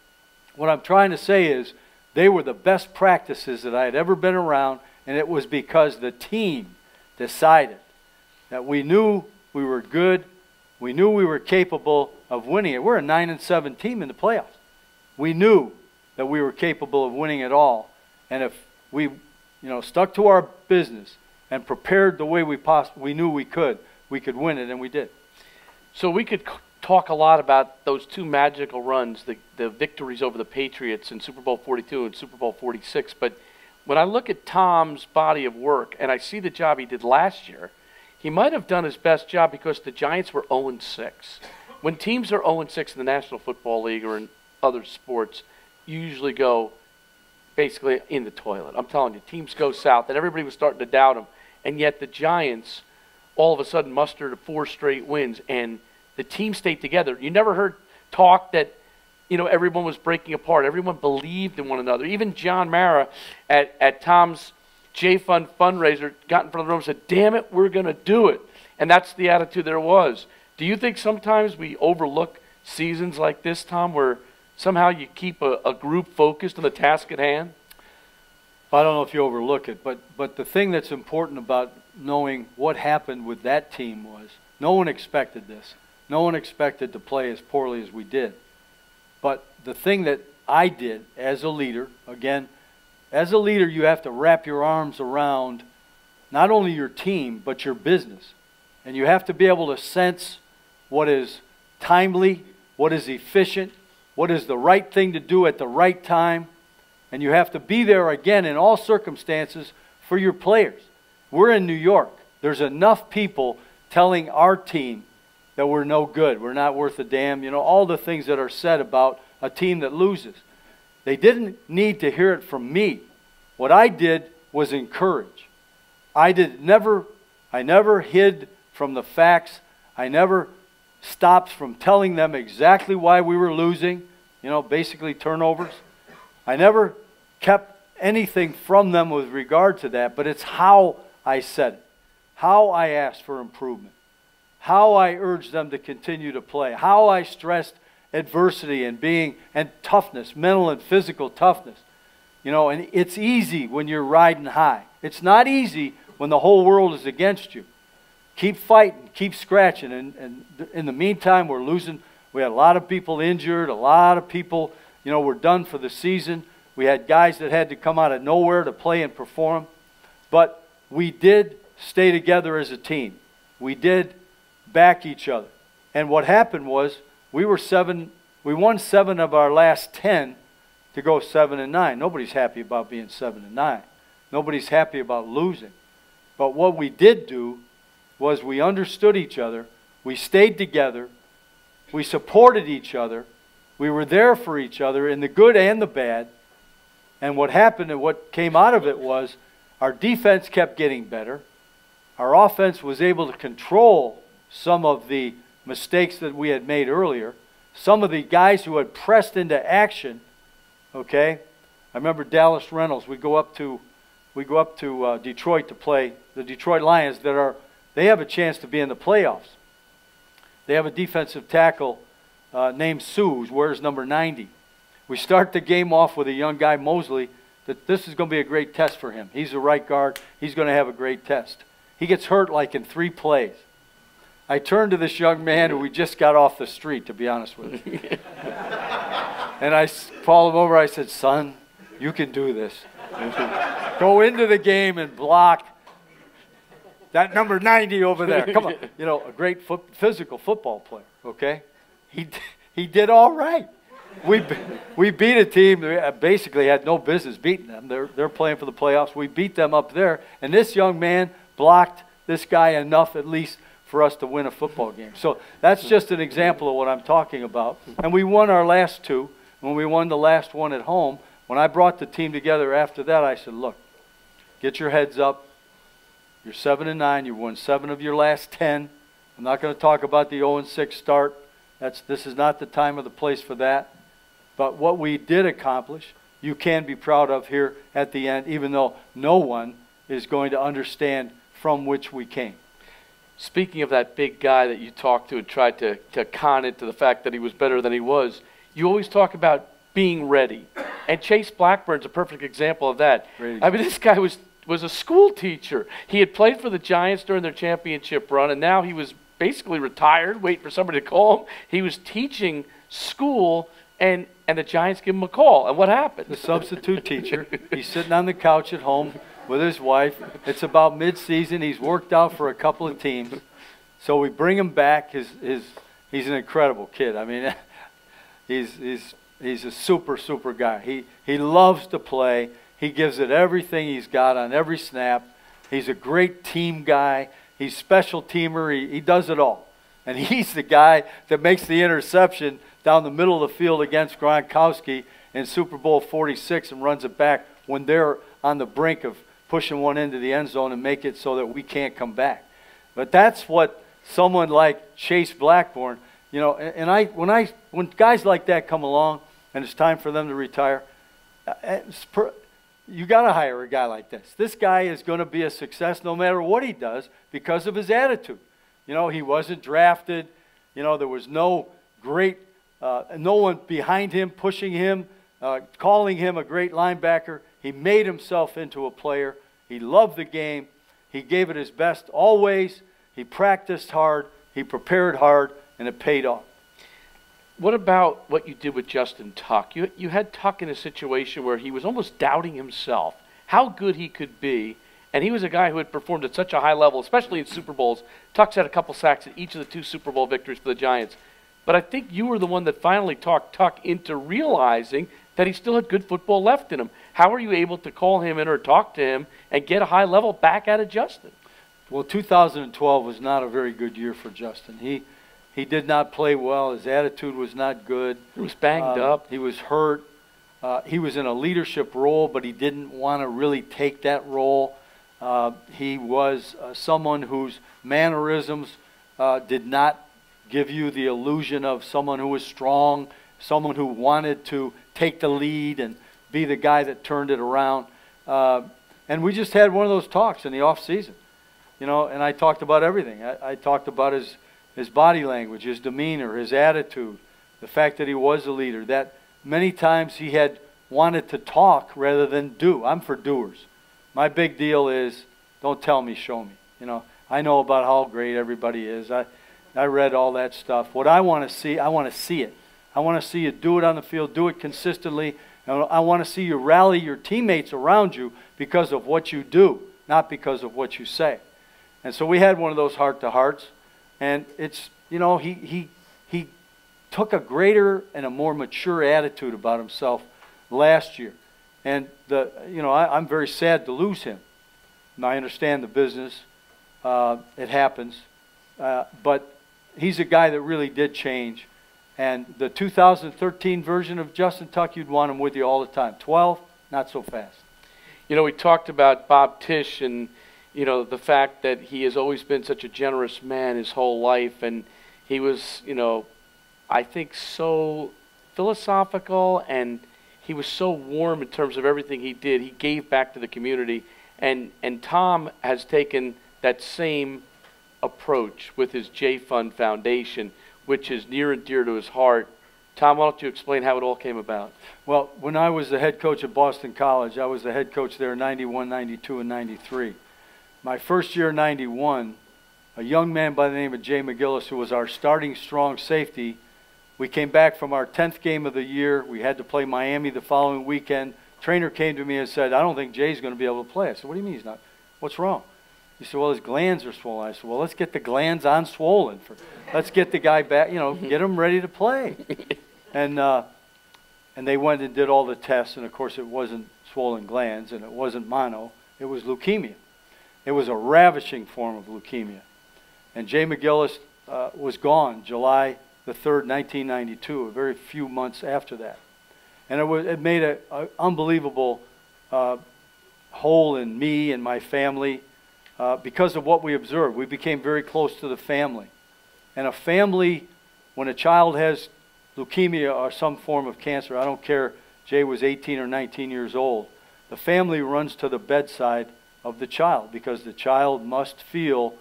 what I'm trying to say is they were the best practices that I had ever been around, and it was because the team decided that we knew we were good. We knew we were capable of winning it. We're a 9-7 team in the playoffs. We knew that we were capable of winning it all. And if we, stuck to our business and prepared the way we knew we could win it, and we did. So we could talk a lot about those two magical runs, the victories over the Patriots in Super Bowl 42 and Super Bowl 46. But when I look at Tom's body of work and I see the job he did last year, he might have done his best job because the Giants were 0-6. When teams are 0-6 in the National Football League or in other sports, you usually go basically in the toilet. I'm telling you, teams go south, and everybody was starting to doubt them. And yet the Giants all of a sudden mustered 4 straight wins, and the team stayed together. You never heard talk that, everyone was breaking apart. Everyone believed in one another. Even John Mara at Tom's J-Fund fundraiser got in front of the room and said, damn it, we're going to do it. And that's the attitude there was. Do you think sometimes we overlook seasons like this, Tom, where somehow you keep a group focused on the task at hand? I don't know if you overlook it, but the thing that's important about knowing what happened with that team was no one expected this. No one expected to play as poorly as we did. But the thing that I did as a leader, again, as a leader you have to wrap your arms around not only your team but your business. And you have to be able to sense what is timely, what is efficient, what is the right thing to do at the right time. And you have to be there again in all circumstances for your players. We're in New York. There's enough people telling our team that we're no good, we're not worth a damn, all the things that are said about a team that loses. They didn't need to hear it from me. What I did was encourage. I never hid from the facts. I never stopped from telling them exactly why we were losing, basically turnovers. I never kept anything from them with regard to that, but it's how I said it, how I asked for improvement, how I urged them to continue to play, how I stressed adversity and toughness, mental and physical toughness. And it's easy when you're riding high. It's not easy when the whole world is against you. Keep fighting, keep scratching, and in the meantime, we're losing. We had a lot of people injured, a lot of people, were done for the season. We had guys that had to come out of nowhere to play and perform. But we did stay together as a team. We did back each other. And what happened was we won 7 of our last 10 to go 7-9. Nobody's happy about being 7-9. Nobody's happy about losing. But what we did do was we understood each other. We stayed together. We supported each other. We were there for each other in the good and the bad. And what happened and what came out of it was our defense kept getting better. Our offense was able to control some of the mistakes that we had made earlier. Some of the guys who had pressed into action, okay? I remember Dallas Reynolds. We go up to Detroit to play the Detroit Lions they have a chance to be in the playoffs. They have a defensive tackle named Sue, who wears number 90. We start the game off with a young guy, Mosley, that this is going to be a great test for him. He's a right guard. He's going to have a great test. He gets hurt like in 3 plays. I turned to this young man who we just got off the street, to be honest with you. And I called him over. I said, son, you can do this. Go into the game and block that number 90 over there. Come on. A great physical football player, okay? He did all right. We beat a team that basically had no business beating them. They're playing for the playoffs. We beat them up there, and this young man blocked this guy enough at least for us to win a football game. So that's just an example of what I'm talking about. And we won our last 2. When we won the last one at home, when I brought the team together after that, I said, look, get your heads up. You're 7-9. You won 7 of your last 10. I'm not going to talk about the 0-6 start. This is not the time or the place for that. But what we did accomplish, you can be proud of here at the end, even though no one is going to understand from which we came. Speaking of that big guy that you talked to and tried to con it to the fact that he was better than he was, you always talk about being ready. And Chase Blackburn's a perfect example of that. Ready. I mean, this guy was was a school teacher. He had played for the Giants during their championship run, and now he was basically retired, waiting for somebody to call him. He was teaching school, and the Giants give him a call. And what happened? The substitute teacher. He's sitting on the couch at home with his wife. It's about mid-season. He's worked out for a couple of teams. So we bring him back. He's an incredible kid. I mean, he's a super guy. He loves to play. He gives it everything he's got on every snap. He's a great team guy. He's special teamer. He does it all. And he's the guy that makes the interception down the middle of the field against Gronkowski in Super Bowl 46 and runs it back when they're on the brink of pushing one into the end zone and make it so that we can't come back. But that's what someone like Chase Blackburn, you know, and when guys like that come along and it's time for them to retire, you got to hire a guy like this. This guy is going to be a success no matter what he does because of his attitude. You know, he wasn't drafted. You know, there was no great, no one behind him pushing him, calling him a great linebacker. He made himself into a player. He loved the game. He gave it his best always. He practiced hard. He prepared hard, and it paid off. What about what you did with Justin Tuck? You had Tuck in a situation where he was almost doubting himself, how good he could be, and he was a guy who had performed at such a high level, especially in Super Bowls. Tuck's had a couple sacks in each of the 2 Super Bowl victories for the Giants. But I think you were the one that finally talked Tuck into realizing that he still had good football left in him. How were you able to call him in or talk to him and get a high level back out of Justin? Well, 2012 was not a very good year for Justin. He did not play well. His attitude was not good. He was banged up. He was hurt. He was in a leadership role, but he didn't want to really take that role. He was someone whose mannerisms did not give you the illusion of someone who was strong, someone who wanted to take the lead and be the guy that turned it around. And we just had one of those talks in the off season, you know, and I talked about everything. I talked about his body language, his demeanor, his attitude, the fact that he was a leader, that many times he had wanted to talk rather than do. I'm for doers. My big deal is don't tell me, show me. You know, I know about how great everybody is. I read all that stuff. What I want to see, I want to see it. I want to see you do it on the field, do it consistently. And I want to see you rally your teammates around you because of what you do, not because of what you say. And so we had one of those heart-to-hearts. And it's, you know, he took a greater and a more mature attitude about himself last year. And, I'm very sad to lose him. And I understand the business. It happens. But he's a guy that really did change. And the 2013 version of Justin Tuck, you'd want him with you all the time. 12, not so fast. You know, we talked about Bob Tisch and, you know, the fact that he has always been such a generous man his whole life. And he was, you know, I think so philosophical, and he was so warm in terms of everything he did. He gave back to the community. And Tom has taken that same approach with his J Fund Foundation, which is near and dear to his heart. Tom, why don't you explain how it all came about? Well, when I was the head coach at Boston College, I was the head coach there in 91, 92, and 93. My first year, 91, a young man by the name of Jay McGillis, who was our starting strong safety, we came back from our 10th game of the year. We had to play Miami the following weekend. Trainer came to me and said, I don't think Jay's going to be able to play. I said, what do you mean he's not? What's wrong? He said, well, his glands are swollen. I said, well, let's get the glands on swollen. Let's get the guy back, you know, get him ready to play. And they went and did all the tests, and, of course, it wasn't swollen glands, and it wasn't mono. It was leukemia. It was a ravishing form of leukemia. And Jay McGillis was gone July the 3rd, 1992, a very few months after that. And it made an unbelievable hole in me and my family. Because of what we observed. We became very close to the family. And a family, when a child has leukemia or some form of cancer, I don't care, Jay was 18 or 19 years old, the family runs to the bedside of the child because the child must feel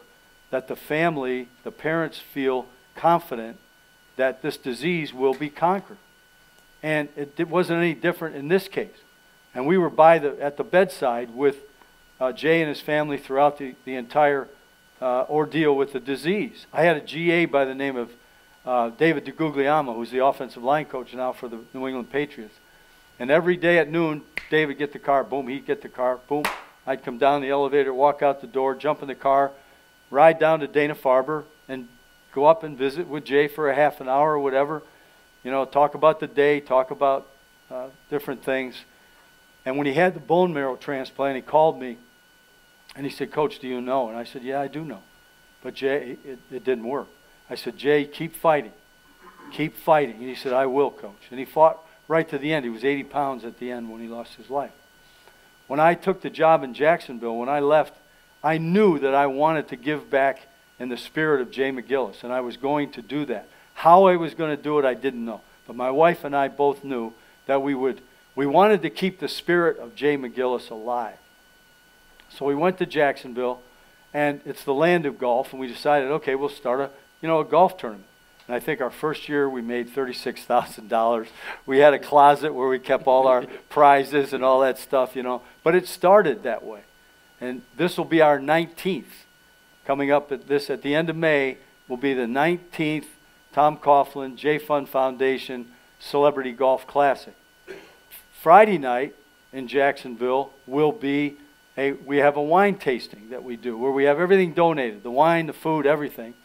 that the family, the parents feel confident that this disease will be conquered. And it wasn't any different in this case. And we were at the bedside with Jay and his family throughout the entire ordeal with the disease. I had a GA by the name of David DeGuglielmo, who's the offensive line coach now for the New England Patriots. And every day at noon, David would get the car, boom, he'd get the car, boom. I'd come down the elevator, walk out the door, jump in the car, ride down to Dana-Farber, and go up and visit with Jay for a half an hour or whatever. You know, talk about the day, talk about different things. And when he had the bone marrow transplant, he called me, and he said, "Coach, do you know?" And I said, "Yeah, I do know. But Jay, it didn't work." I said, "Jay, keep fighting. Keep fighting." And he said, "I will, Coach." And he fought right to the end. He was 80 pounds at the end when he lost his life. When I took the job in Jacksonville, when I left, I knew that I wanted to give back in the spirit of Jay McGillis, and I was going to do that. How I was going to do it, I didn't know. But my wife and I both knew that we wanted to keep the spirit of Jay McGillis alive. So we went to Jacksonville, and it's the land of golf, and we decided, okay, we'll start a golf tournament. And I think our first year we made $36,000. We had a closet where we kept all our prizes and all that stuff, you know. But it started that way. And this will be our 19th. Coming up at the end of May will be the 19th Tom Coughlin J Fund Foundation Celebrity Golf Classic. Friday night in Jacksonville will be we have a wine tasting that we do where we have everything donated, the wine, the food, everything.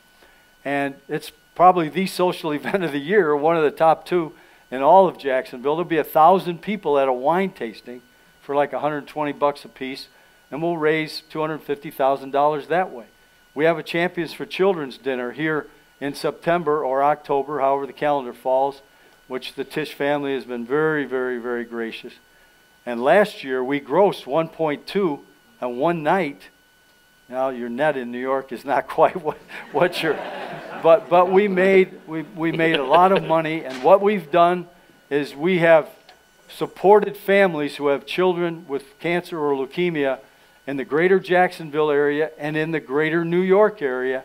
And it's probably the social event of the year, one of the top two in all of Jacksonville. There'll be 1,000 people at a wine tasting for like $120 a piece, and we'll raise $250,000 that way. We have a Champions for Children's dinner here in September or October, however the calendar falls, which the Tisch family has been very, very, very gracious. And last year we grossed 1.2 on one night. Now your net in New York is not quite what you're, but we made a lot of money, and what we've done is we have supported families who have children with cancer or leukemia in the greater Jacksonville area and in the greater New York area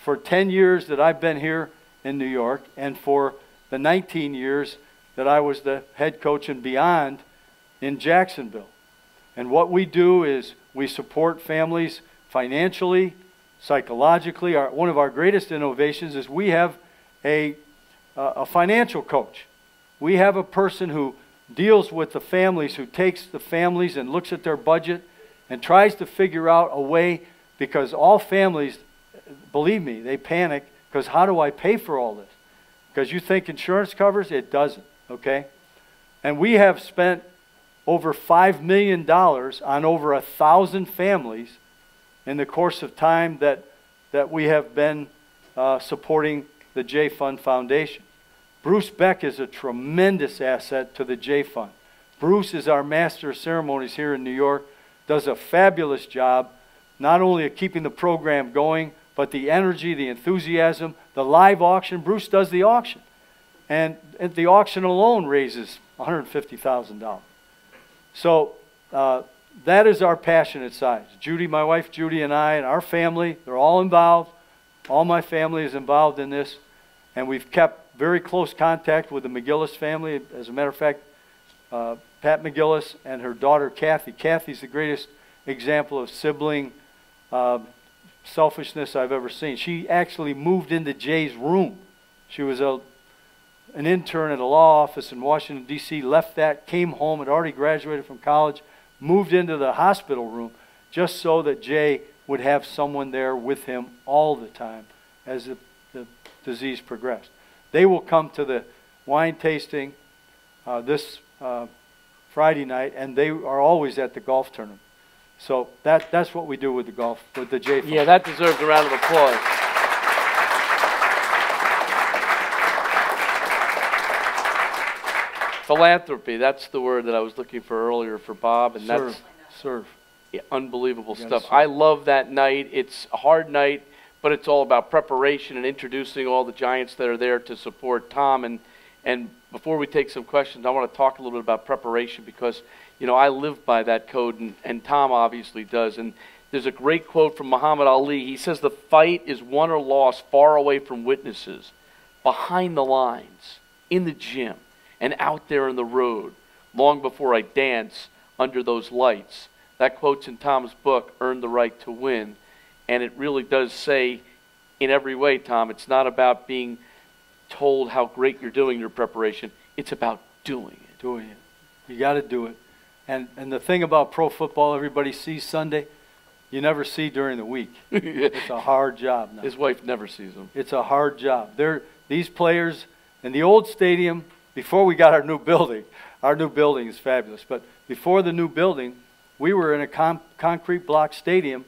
for 10 years that I've been here in New York, and for the 19 years that I was the head coach and beyond in Jacksonville. And what we do is we support families financially, psychologically. One of our greatest innovations is we have a financial coach. We have a person who deals with the families, who takes the families and looks at their budget and tries to figure out a way, because all families, believe me, they panic, because how do I pay for all this? Because you think insurance covers, it doesn't, okay? And we have spent over $5 million on over 1,000 families in the course of time that we have been supporting the J Fund Foundation. Bruce Beck is a tremendous asset to the J Fund. Bruce is our master of ceremonies here in New York, does a fabulous job, not only of keeping the program going, but the energy, the enthusiasm, the live auction. Bruce does the auction. And the auction alone raises $150,000. So that is our passionate side. Judy, my wife Judy, and I, and our family, they're all involved. All my family is involved in this. And we've kept very close contact with the McGillis family. As a matter of fact, Pat McGillis and her daughter Kathy. Kathy's the greatest example of sibling selfishness I've ever seen. She actually moved into Jay's room. She was an intern at a law office in Washington, D.C., left that, came home, had already graduated from college, moved into the hospital room just so that Jay would have someone there with him all the time as the disease progressed. They will come to the wine tasting this Friday night, and they are always at the golf tournament. So that's what we do with the J Fund. Yeah, that deserves a round of applause. Philanthropy, that's the word that I was looking for earlier for Bob, and Serve. Yeah, unbelievable stuff. I love that night. It's a hard night, but it's all about preparation and introducing all the giants that are there to support Tom. And before we take some questions, I want to talk a little bit about preparation, because, you know, I live by that code, and Tom obviously does. And there's a great quote from Muhammad Ali. He says, "The fight is won or lost far away from witnesses, behind the lines, in the gym, and out there in the road, long before I dance under those lights. That quote's in Tom's book, Earn the Right to Win. And it really does say, in every way, Tom, it's not about being told how great you're doing your preparation. It's about doing it. Doing it. You got to do it. And the thing about pro football everybody sees Sunday, you never see during the week. It's a hard job now. His wife never sees him. It's a hard job. These players in the old stadium, before we got our new building is fabulous, but before the new building, we were in a concrete block stadium,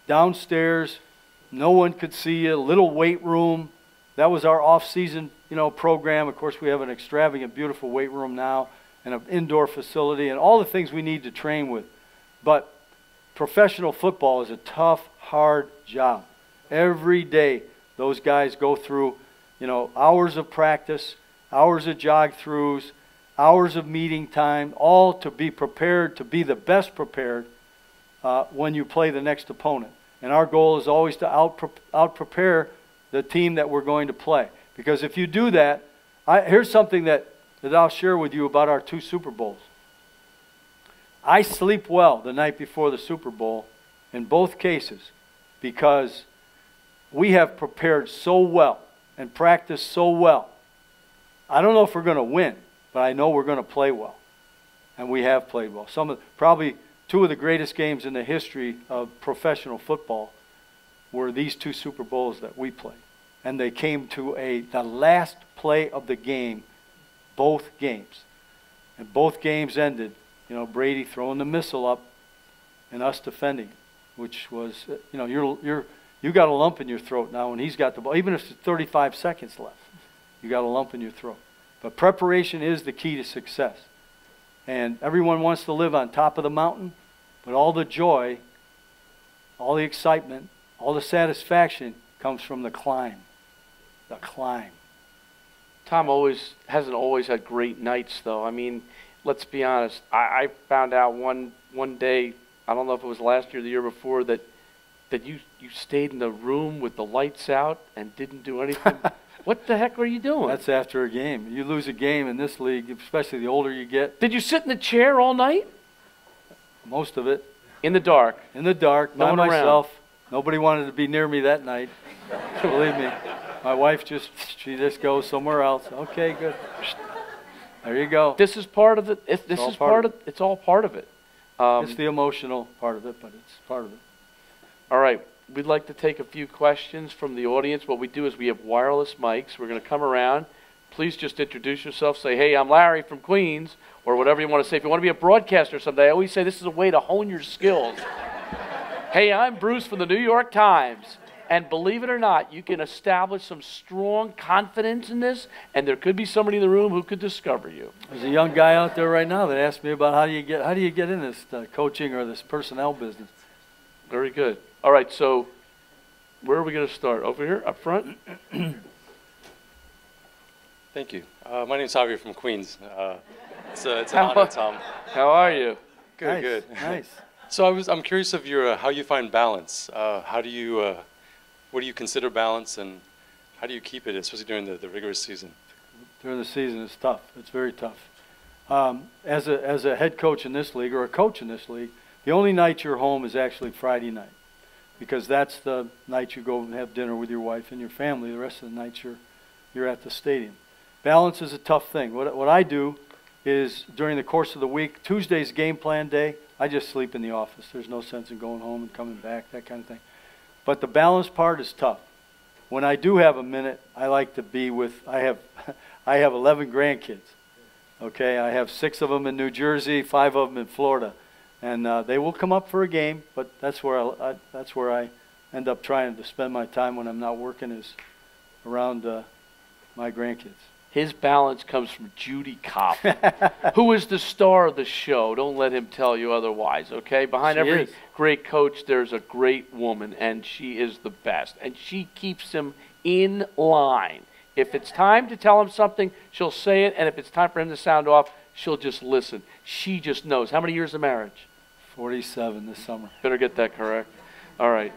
downstairs, no one could see you, little weight room. That was our off-season, program. Of course, we have an extravagant, beautiful weight room now and an indoor facility and all the things we need to train with. But professional football is a tough, hard job. Every day, those guys go through, hours of practice, hours of jog-throughs, hours of meeting time, all to be prepared, to be the best prepared when you play the next opponent. And our goal is always to out-prepare the team that we're going to play. Because if you do that, here's something that I'll share with you about our 2 Super Bowls. I sleep well the night before the Super Bowl in both cases because we have prepared so well and practiced so well. I don't know if we're going to win, but I know we're going to play well. And we have played well. Probably 2 of the greatest games in the history of professional football were these 2 Super Bowls that we played. And they came to the last play of the game, both games. And both games ended, Brady throwing the missile up and us defending, which was, you got a lump in your throat now when he's got the ball. Even if it's 35 seconds left, you got a lump in your throat. But preparation is the key to success. And everyone wants to live on top of the mountain, but all the joy, all the excitement, all the satisfaction comes from the climb. The climb. Tom hasn't always had great nights, though. I mean, let's be honest. I found out one day, I don't know if it was last year or the year before, that you stayed in the room with the lights out and didn't do anything. What the heck were you doing? That's after a game. You lose a game in this league, especially the older you get. Did you sit in the chair all night? Most of it. In the dark? In the dark, no by one myself. Around. Nobody wanted to be near me that night. Believe me. My wife she just goes somewhere else. Okay, good. There you go. This is part of it. It's all part of it. It's the emotional part of it, but it's part of it. All right. We'd like to take a few questions from the audience. What we do is we have wireless mics. We're going to come around. Please just introduce yourself. Say, hey, I'm Larry from Queens, or whatever you want to say. If you want to be a broadcaster someday, I always say this is a way to hone your skills. Hey, I'm Bruce from the New York Times. And believe it or not, you can establish some strong confidence in this, and there could be somebody in the room who could discover you. There's a young guy out there right now that asked me about how do you get in this coaching or this personnel business. Very good. All right, so where are we going to start? Over here, up front? Thank you. My name's Javier from Queens. It's an honor, Tom. How are you? Good, nice, good. Nice. So I'm curious of your how you find balance. How do you what do you consider balance, and how do you keep it, especially during the rigorous season? During the season, it's tough. It's very tough. As a head coach in this league or a coach in this league, the only night you're home is actually Friday night, because that's the night you go and have dinner with your wife and your family. The rest of the nights you're at the stadium. Balance is a tough thing. What I do is during the course of the week, Tuesday's game plan day, I just sleep in the office. There's no sense in going home and coming back, that kind of thing. But the balance part is tough. When I do have a minute, I like to be with, I have 11 grandkids. Okay, I have 6 of them in New Jersey, 5 of them in Florida. And they will come up for a game, but that's where I end up trying to spend my time when I'm not working, is around my grandkids. His balance comes from Judy Coughlin, who is the star of the show. Don't let him tell you otherwise, okay? Behind every great coach, there's a great woman, and she is the best. And she keeps him in line. If it's time to tell him something, she'll say it, and if it's time for him to sound off, she'll just listen. She just knows. How many years of marriage? 47 this summer. Better get that correct. All right.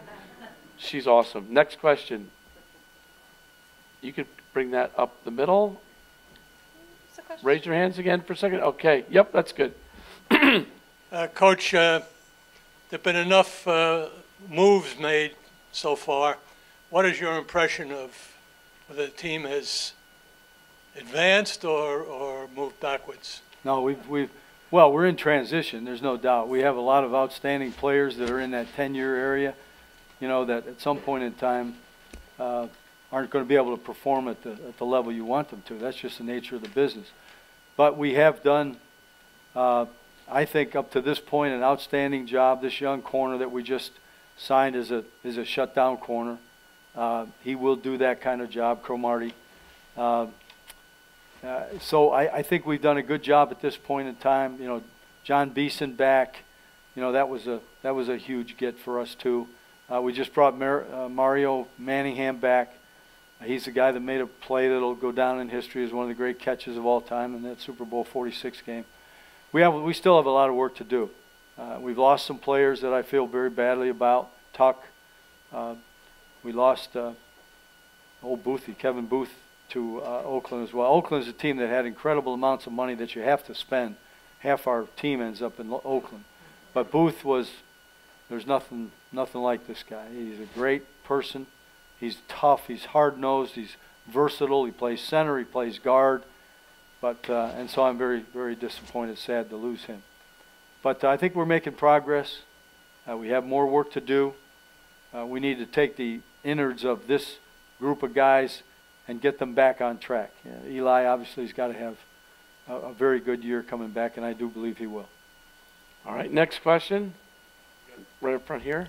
She's awesome. Next question. You could bring that up the middle. Raise your hands again for a second. Okay. Yep, that's good. Coach, There've been enough moves made so far. What is your impression of whether the team has advanced or moved backwards? No, well, we're in transition, there's no doubt. We have a lot of outstanding players that are in that 10-year area, you know, that at some point in time aren't going to be able to perform at the level you want them to. That's just the nature of the business. But we have done, I think, up to this point, an outstanding job. This young corner that we just signed is a shutdown corner. He will do that kind of job, Cromartie. So I think we've done a good job at this point in time. You know, John Beeson back. You know, that was a huge get for us too. We just brought Mario Manningham back. He's the guy that made a play that'll go down in history as one of the great catches of all time in that Super Bowl 46 game. We still have a lot of work to do. We've lost some players that I feel very badly about. Tuck. We lost old Boothie, Kevin Booth, to Oakland as well. Oakland's a team that had incredible amounts of money that you have to spend. Half our team ends up in Oakland. But Booth there's nothing like this guy. He's a great person. He's tough. He's hard-nosed. He's versatile. He plays center. He plays guard. But and so I'm very, very disappointed, sad to lose him. But I think we're making progress. We have more work to do. We need to take the innards of this group of guys and get them back on track. Eli obviously has got to have a very good year coming back, and I do believe he will. All right, next question. Right up front here.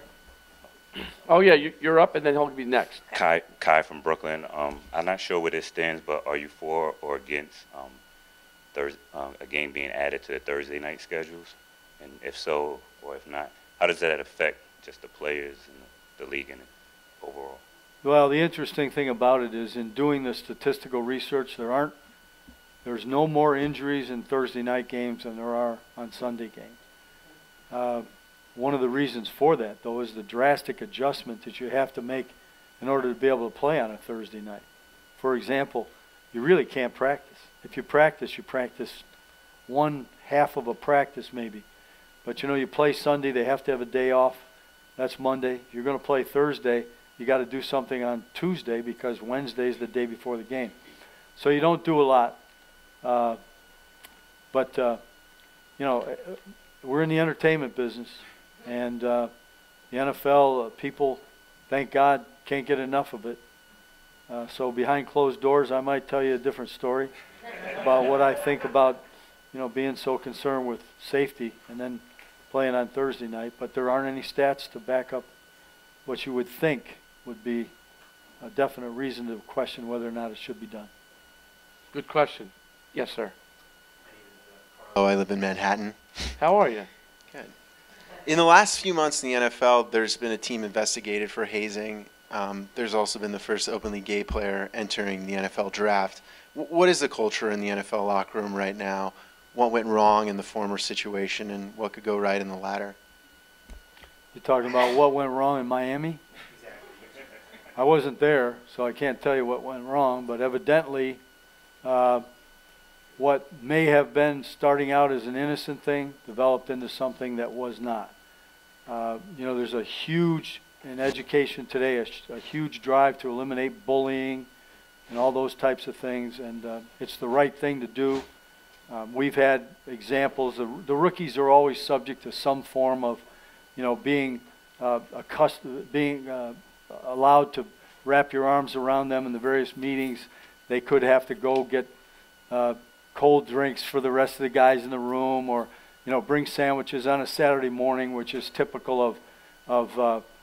Oh, yeah, you're up, and then he'll be next. Kai from Brooklyn. I'm not sure where this stands, but are you for or against a game being added to the Thursday night schedules? And if so, or if not, how does that affect just the players and the league and overall? Well, the interesting thing about it is in doing the statistical research, there's no more injuries in Thursday night games than there are on Sunday games. One of the reasons for that, though, is the drastic adjustment that you have to make in order to be able to play on a Thursday night. For example, you really can't practice. If you practice 1/2 of a practice maybe. But, you know, you play Sunday, they have to have a day off. That's Monday. If you're going to play Thursday, you got to do something on Tuesday because Wednesday is the day before the game. So you don't do a lot. But you know, we're in the entertainment business. And the NFL, people, thank God, can't get enough of it. So behind closed doors, I might tell you a different story about what I think about, you know, being so concerned with safety and then playing on Thursday night. But there aren't any stats to back up what you would think would be a definite reason to question whether or not it should be done. Good question. Yes, sir. Oh, I live in Manhattan. How are you? Good. In the last few months in the NFL, there's been a team investigated for hazing. There's also been the first openly gay player entering the NFL draft. What is the culture in the NFL locker room right now? What went wrong in the former situation, and what could go right in the latter? You're talking about what went wrong in Miami? I wasn't there, so I can't tell you what went wrong, but evidently what may have been starting out as an innocent thing developed into something that was not. You know, there's a huge, in education today, a huge drive to eliminate bullying and all those types of things, and it's the right thing to do. We've had examples. The rookies are always subject to some form of, you know, being allowed to wrap your arms around them in the various meetings. They could have to go get cold drinks for the rest of the guys in the room, or, you know, bring sandwiches on a Saturday morning, which is typical of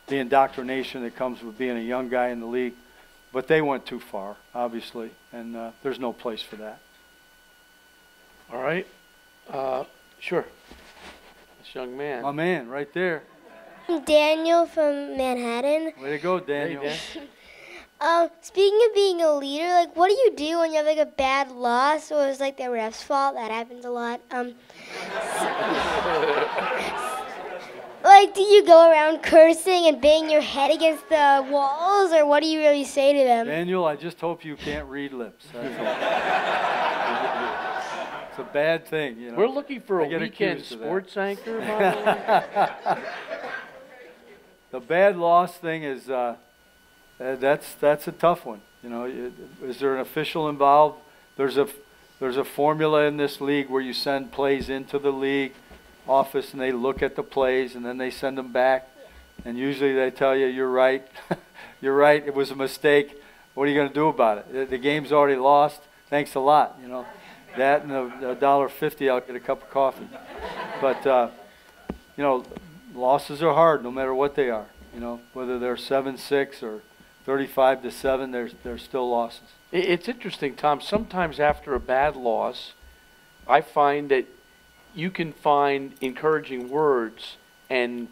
the indoctrination that comes with being a young guy in the league. But they went too far, obviously, and there's no place for that. All right. Sure. This young man. My man, right there. Daniel from Manhattan. Way to go, Daniel. Hey, Speaking of being a leader, like, what do you do when you have like a bad loss, or it's like the ref's fault? That happens a lot. Like, do you go around cursing and bang your head against the walls, or what do you really say to them? Daniel, I just hope you can't read lips. That's all. It's a bad thing, you know. We're looking for a weekend sports anchor, by the way. the bad loss thing is that's a tough one. You know, is there an official involved? There's a formula in this league where you send plays into the league office and they look at the plays and then they send them back, and usually they tell you, you're right, you're right, it was a mistake. What are you going to do about it? The game's already lost. Thanks a lot. You know, that and $1.50, I'll get a cup of coffee. But you know, losses are hard no matter what they are. You know, whether they're 7-6 or 35-7, there's still losses. It's interesting, Tom. Sometimes after a bad loss, I find that you can find encouraging words and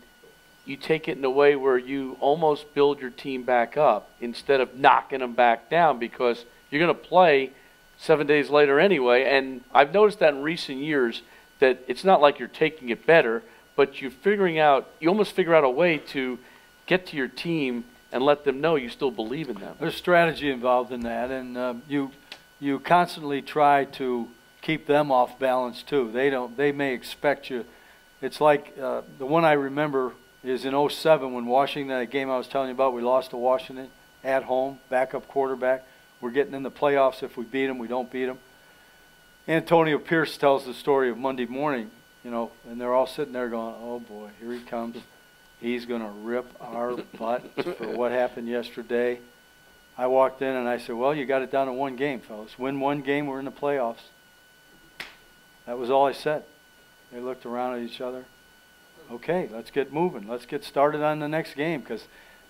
you take it in a way where you almost build your team back up instead of knocking them back down, because you're going to play 7 days later anyway. And I've noticed that in recent years, that it's not like you're taking it better, but you almost figure out a way to get to your team and let them know you still believe in them. There's strategy involved in that, and you constantly try to keep them off balance too. They may expect you. It's like the one I remember is in 07 when Washington, that game I was telling you about, we lost to Washington at home, backup quarterback. We're getting in the playoffs if we beat them, we don't beat them. Antonio Pierce tells the story of Monday morning, you know, and they're all sitting there going, oh boy, here he comes. He's going to rip our butts for what happened yesterday. I walked in and I said, well, you got it down to one game, fellas. Win one game, we're in the playoffs. That was all I said. They looked around at each other. Okay, let's get moving. Let's get started on the next game, because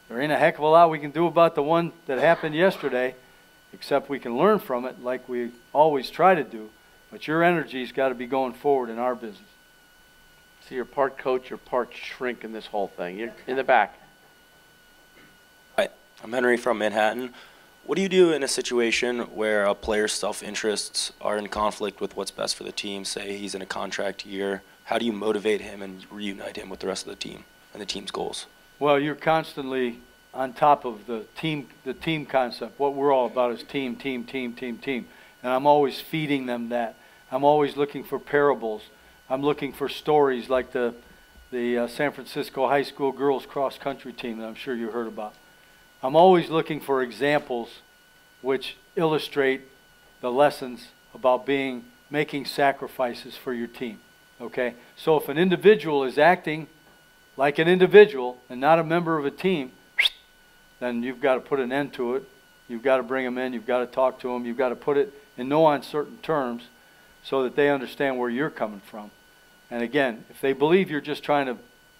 there ain't a heck of a lot we can do about the one that happened yesterday, except we can learn from it like we always try to do. But your energy's got to be going forward in our business. So you're part coach, you're part shrink in this whole thing. You're in the back. Hi, I'm Henry from Manhattan. What do you do in a situation where a player's self-interests are in conflict with what's best for the team? Say he's in a contract year. How do you motivate him and reunite him with the rest of the team and the team's goals? Well, you're constantly on top of the team concept. What we're all about is team, team, team, team, team. And I'm always feeding them that. I'm always looking for parables. I'm looking for stories like the San Francisco High School girls cross-country team that I'm sure you heard about. I'm always looking for examples which illustrate the lessons about making sacrifices for your team. Okay? So if an individual is acting like an individual and not a member of a team, then you've got to put an end to it. You've got to bring them in. You've got to talk to them. You've got to put it in no uncertain terms so that they understand where you're coming from. And again, if they believe you're just trying to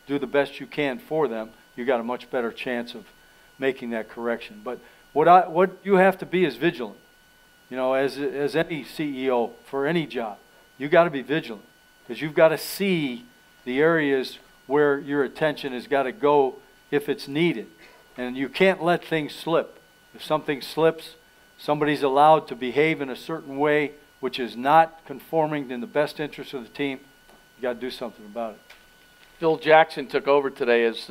do the best you can for them, you've got a much better chance of making that correction. But what you have to be is vigilant. You know, as any CEO for any job, you've got to be vigilant, because you've got to see the areas where your attention has got to go if it's needed. And you can't let things slip. If something slips, somebody's allowed to behave in a certain way which is not conforming in the best interest of the team, you got to do something about it. Phil Jackson took over today as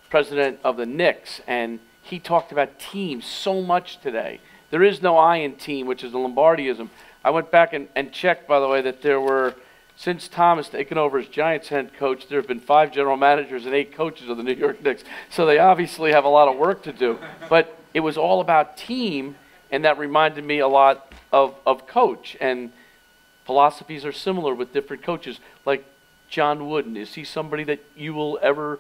president of the Knicks, and he talked about teams so much today. There is no I in team, which is a Lombardiism. I went back and checked, by the way, that there were, since Tom has taken over as Giants head coach, there have been 5 general managers and 8 coaches of the New York Knicks. So they obviously have a lot of work to do. But it was all about team, and that reminded me a lot of coach. And philosophies are similar with different coaches. Like John Wooden, is he somebody that you will ever,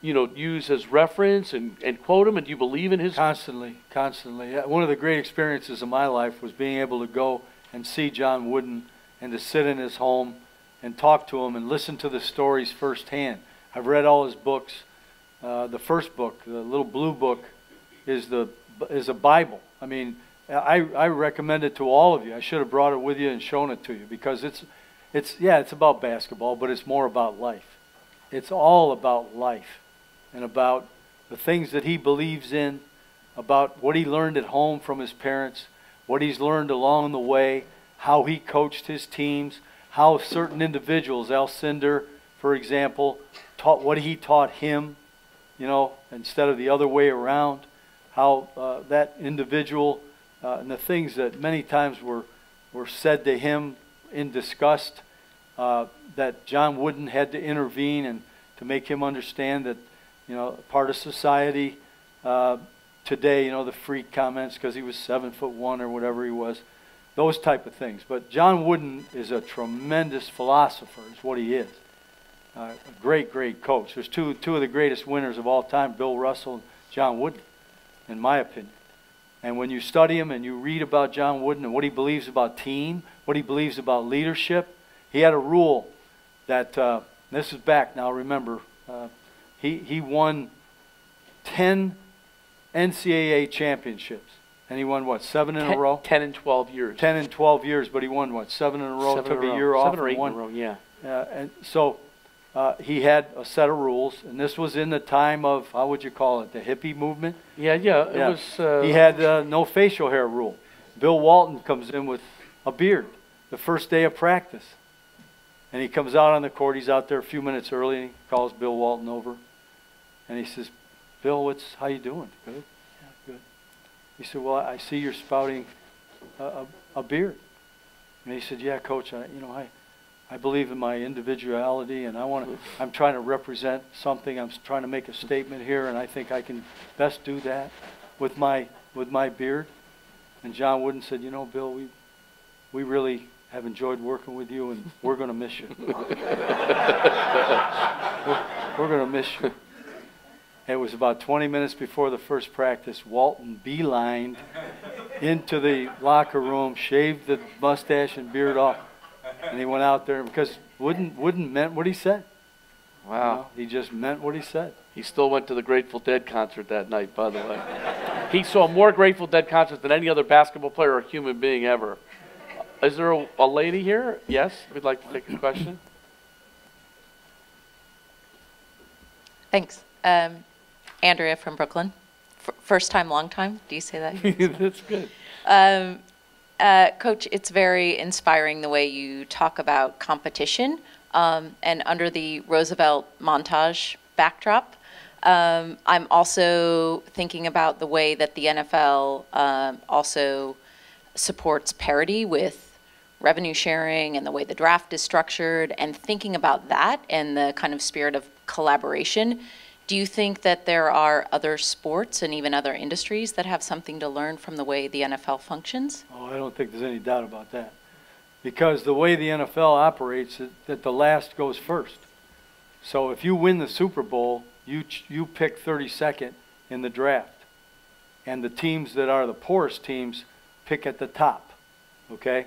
use as reference and quote him? And do you believe in his? Constantly. One of the great experiences of my life was being able to go and see John Wooden and to sit in his home and talk to him and listen to the stories firsthand. I've read all his books. The first book, the little blue book, is a Bible. I mean, I recommend it to all of you. I should have brought it with you and shown it to you, because it's about basketball, but it's more about life. It's all about life and about the things that he believes in, about what he learned at home from his parents, what he's learned along the way, how he coached his teams, how certain individuals, Al Cinder, for example, taught what he taught him, instead of the other way around, how that individual and the things that many times were said to him in disgust, that John Wooden had to intervene and to make him understand that, you know, part of society. Today, you know, the freak comments because he was 7'1" or whatever he was, those type of things. But John Wooden is a tremendous philosopher, is what he is. A great, great coach. There's two of the greatest winners of all time, Bill Russell and John Wooden, in my opinion. And when you study him and you read about John Wooden and what he believes about team, what he believes about leadership, he had a rule that, this is back now, remember, he won 10 NCAA championships. And he won, what, 7 in a row? 10 and 12 years. 10 and 12 years, but he won, what, 7 in a row? Took a year off. 7 or 8 in a row, yeah. And so he had a set of rules, and this was in the time of, how would you call it, the hippie movement? Yeah. It was... he had no facial hair rule. Bill Walton comes in with a beard the first day of practice. And he comes out on the court. He's out there a few minutes early, and he calls Bill Walton over. And he says, Bill, how you doing? Good? Yeah, good. He said, well, I see you're spouting a beard. And he said, yeah, Coach, I believe in my individuality, and I'm trying to represent something. I'm trying to make a statement here, and I think I can best do that with my beard. And John Wooden said, you know, Bill, we really have enjoyed working with you, and we're going to miss you. we're going to miss you. It was about 20 minutes before the first practice. Walton beelined into the locker room, shaved the mustache and beard off, and he went out there because Wooden meant what he said. Wow. You know, he just meant what he said. He still went to the Grateful Dead concert that night, by the way. He saw more Grateful Dead concerts than any other basketball player or human being ever. Is there a lady here? Yes? We'd like to take a question. Thanks. Andrea from Brooklyn. First time, long time. Do you say that? That's good. Coach, it's very inspiring the way you talk about competition. And under the Roosevelt montage backdrop, I'm also thinking about the way that the NFL also supports parity with revenue sharing and the way the draft is structured, and thinking about that and the kind of spirit of collaboration. Do you think that there are other sports and even other industries that have something to learn from the way the NFL functions? Oh, I don't think there's any doubt about that. Because the way the NFL operates, that the last goes first. So if you win the Super Bowl, you pick 32nd in the draft. And the teams that are the poorest teams pick at the top, okay?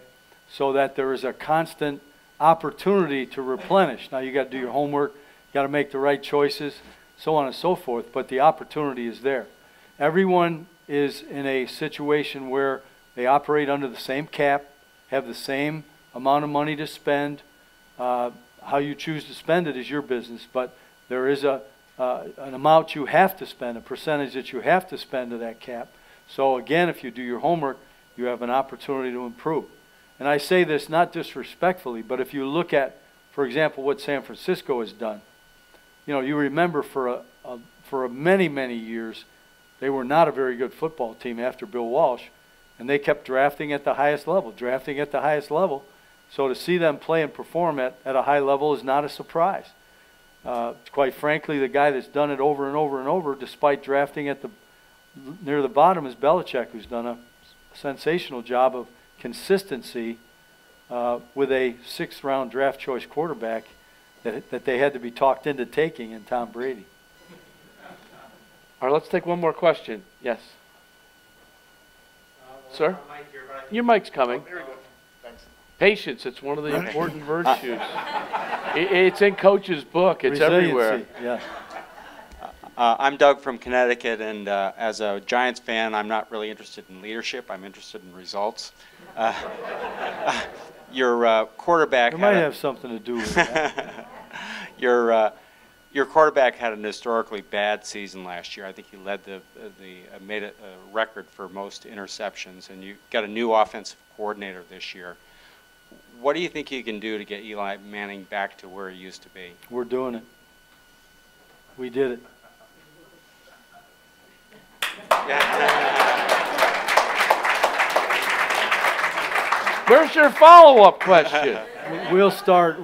So that there is a constant opportunity to replenish. Now you got to do your homework, you got to make the right choices, so on and so forth, but the opportunity is there. Everyone is in a situation where they operate under the same cap, have the same amount of money to spend. How you choose to spend it is your business, but there is an amount you have to spend, a percentage that you have to spend of that cap. So again, if you do your homework, you have an opportunity to improve. And I say this not disrespectfully, but if you look at, for example, what San Francisco has done, you know, you remember for many, many years, they were not a very good football team after Bill Walsh, and they kept drafting at the highest level, So to see them play and perform at a high level is not a surprise. Quite frankly, the guy that's done it over and over and over, despite drafting at near the bottom, is Belichick, who's done a sensational job of consistency with a 6th-round draft choice quarterback that they had to be talked into taking in Tom Brady. All right, let's take one more question. Yes. Sir? Your mic's coming. Oh, there we go. Thanks. Patience, it's one of the important virtues. It's in Coach's book. It's everywhere. Yeah. I'm Doug from Connecticut, and as a Giants fan, I'm not really interested in leadership. I'm interested in results. Your quarterback. It might have something to do with that. Your quarterback had an historically bad season last year. I think he led made a record for most interceptions, and you got a new offensive coordinator this year. What do you think you can do to get Eli Manning back to where he used to be? We're doing it. We did it. Where's your follow-up question? We'll start,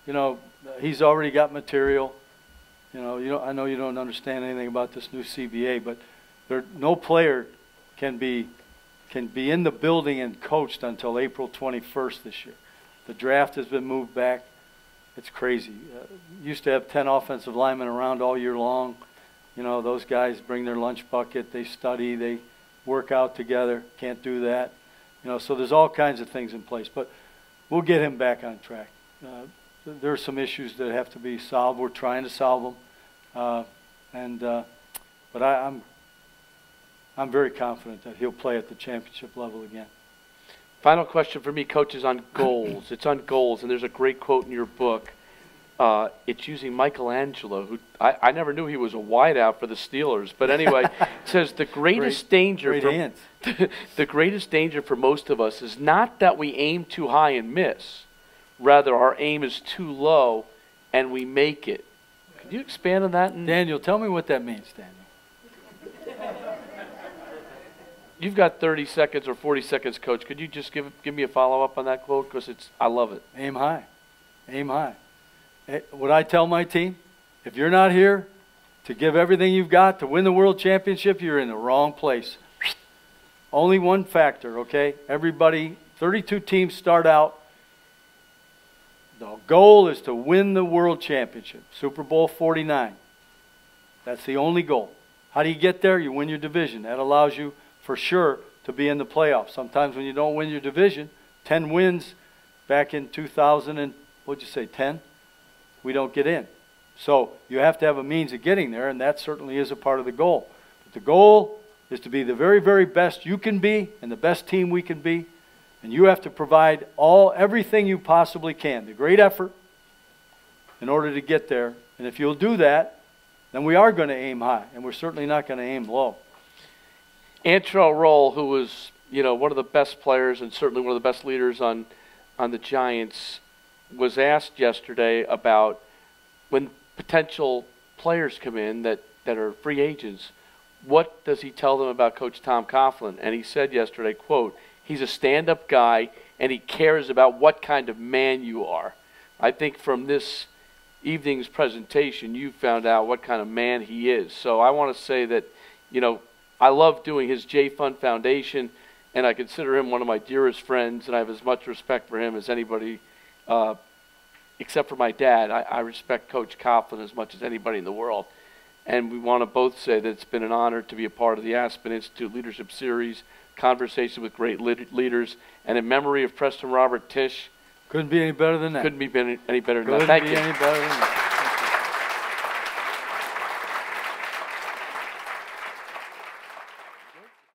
you know, he's already got material. You know, I know you don't understand anything about this new CBA, but no player can be in the building and coached until April 21st this year. The draft has been moved back. It's crazy. Used to have 10 offensive linemen around all year long. You know, those guys bring their lunch bucket, they study, they work out together. Can't do that. You know, so there's all kinds of things in place. But we'll get him back on track. There are some issues that have to be solved. We're trying to solve them. But I'm very confident that he'll play at the championship level again. Final question for me, Coach, is on goals. It's on goals, and there's a great quote in your book. It's using Michelangelo, who I never knew he was a wideout for the Steelers. But anyway, it says the greatest danger the greatest danger for most of us is not that we aim too high and miss. Rather, our aim is too low and we make it. Could you expand on that? Daniel, tell me what that means, Daniel. You've got 30 seconds or 40 seconds, Coach. Could you just give me a follow-up on that quote? Because I love it. Aim high. Aim high. What I tell my team, if you're not here to give everything you've got to win the world championship, you're in the wrong place. Only one factor, okay? Everybody, 32 teams start out. The goal is to win the world championship, Super Bowl 49. That's the only goal. How do you get there? You win your division. That allows you, for sure, to be in the playoffs. Sometimes when you don't win your division, 10 wins back in 2000 and, what'd you say, 10? We don't get in. So you have to have a means of getting there, and that certainly is a part of the goal. But the goal is to be the very, very best you can be and the best team we can be. And you have to provide everything you possibly can, the great effort, in order to get there. And if you'll do that, then we are going to aim high, and we're certainly not going to aim low. Antrell Roll, who was, one of the best players and certainly one of the best leaders on the Giants, was asked yesterday about when potential players come in that are free agents, what does he tell them about Coach Tom Coughlin? And he said yesterday, quote, he's a stand-up guy and he cares about what kind of man you are. I think from this evening's presentation, you found out what kind of man he is. So I want to say that, I love doing his J Fund Foundation, and I consider him one of my dearest friends, and I have as much respect for him as anybody, except for my dad. I respect Coach Coughlin as much as anybody in the world. And we want to both say that it's been an honor to be a part of the Aspen Institute Leadership Series, conversation with great leaders, and in memory of Preston Robert Tisch. Couldn't be any better than that. Couldn't be any better than that. Thank you. Any better than that.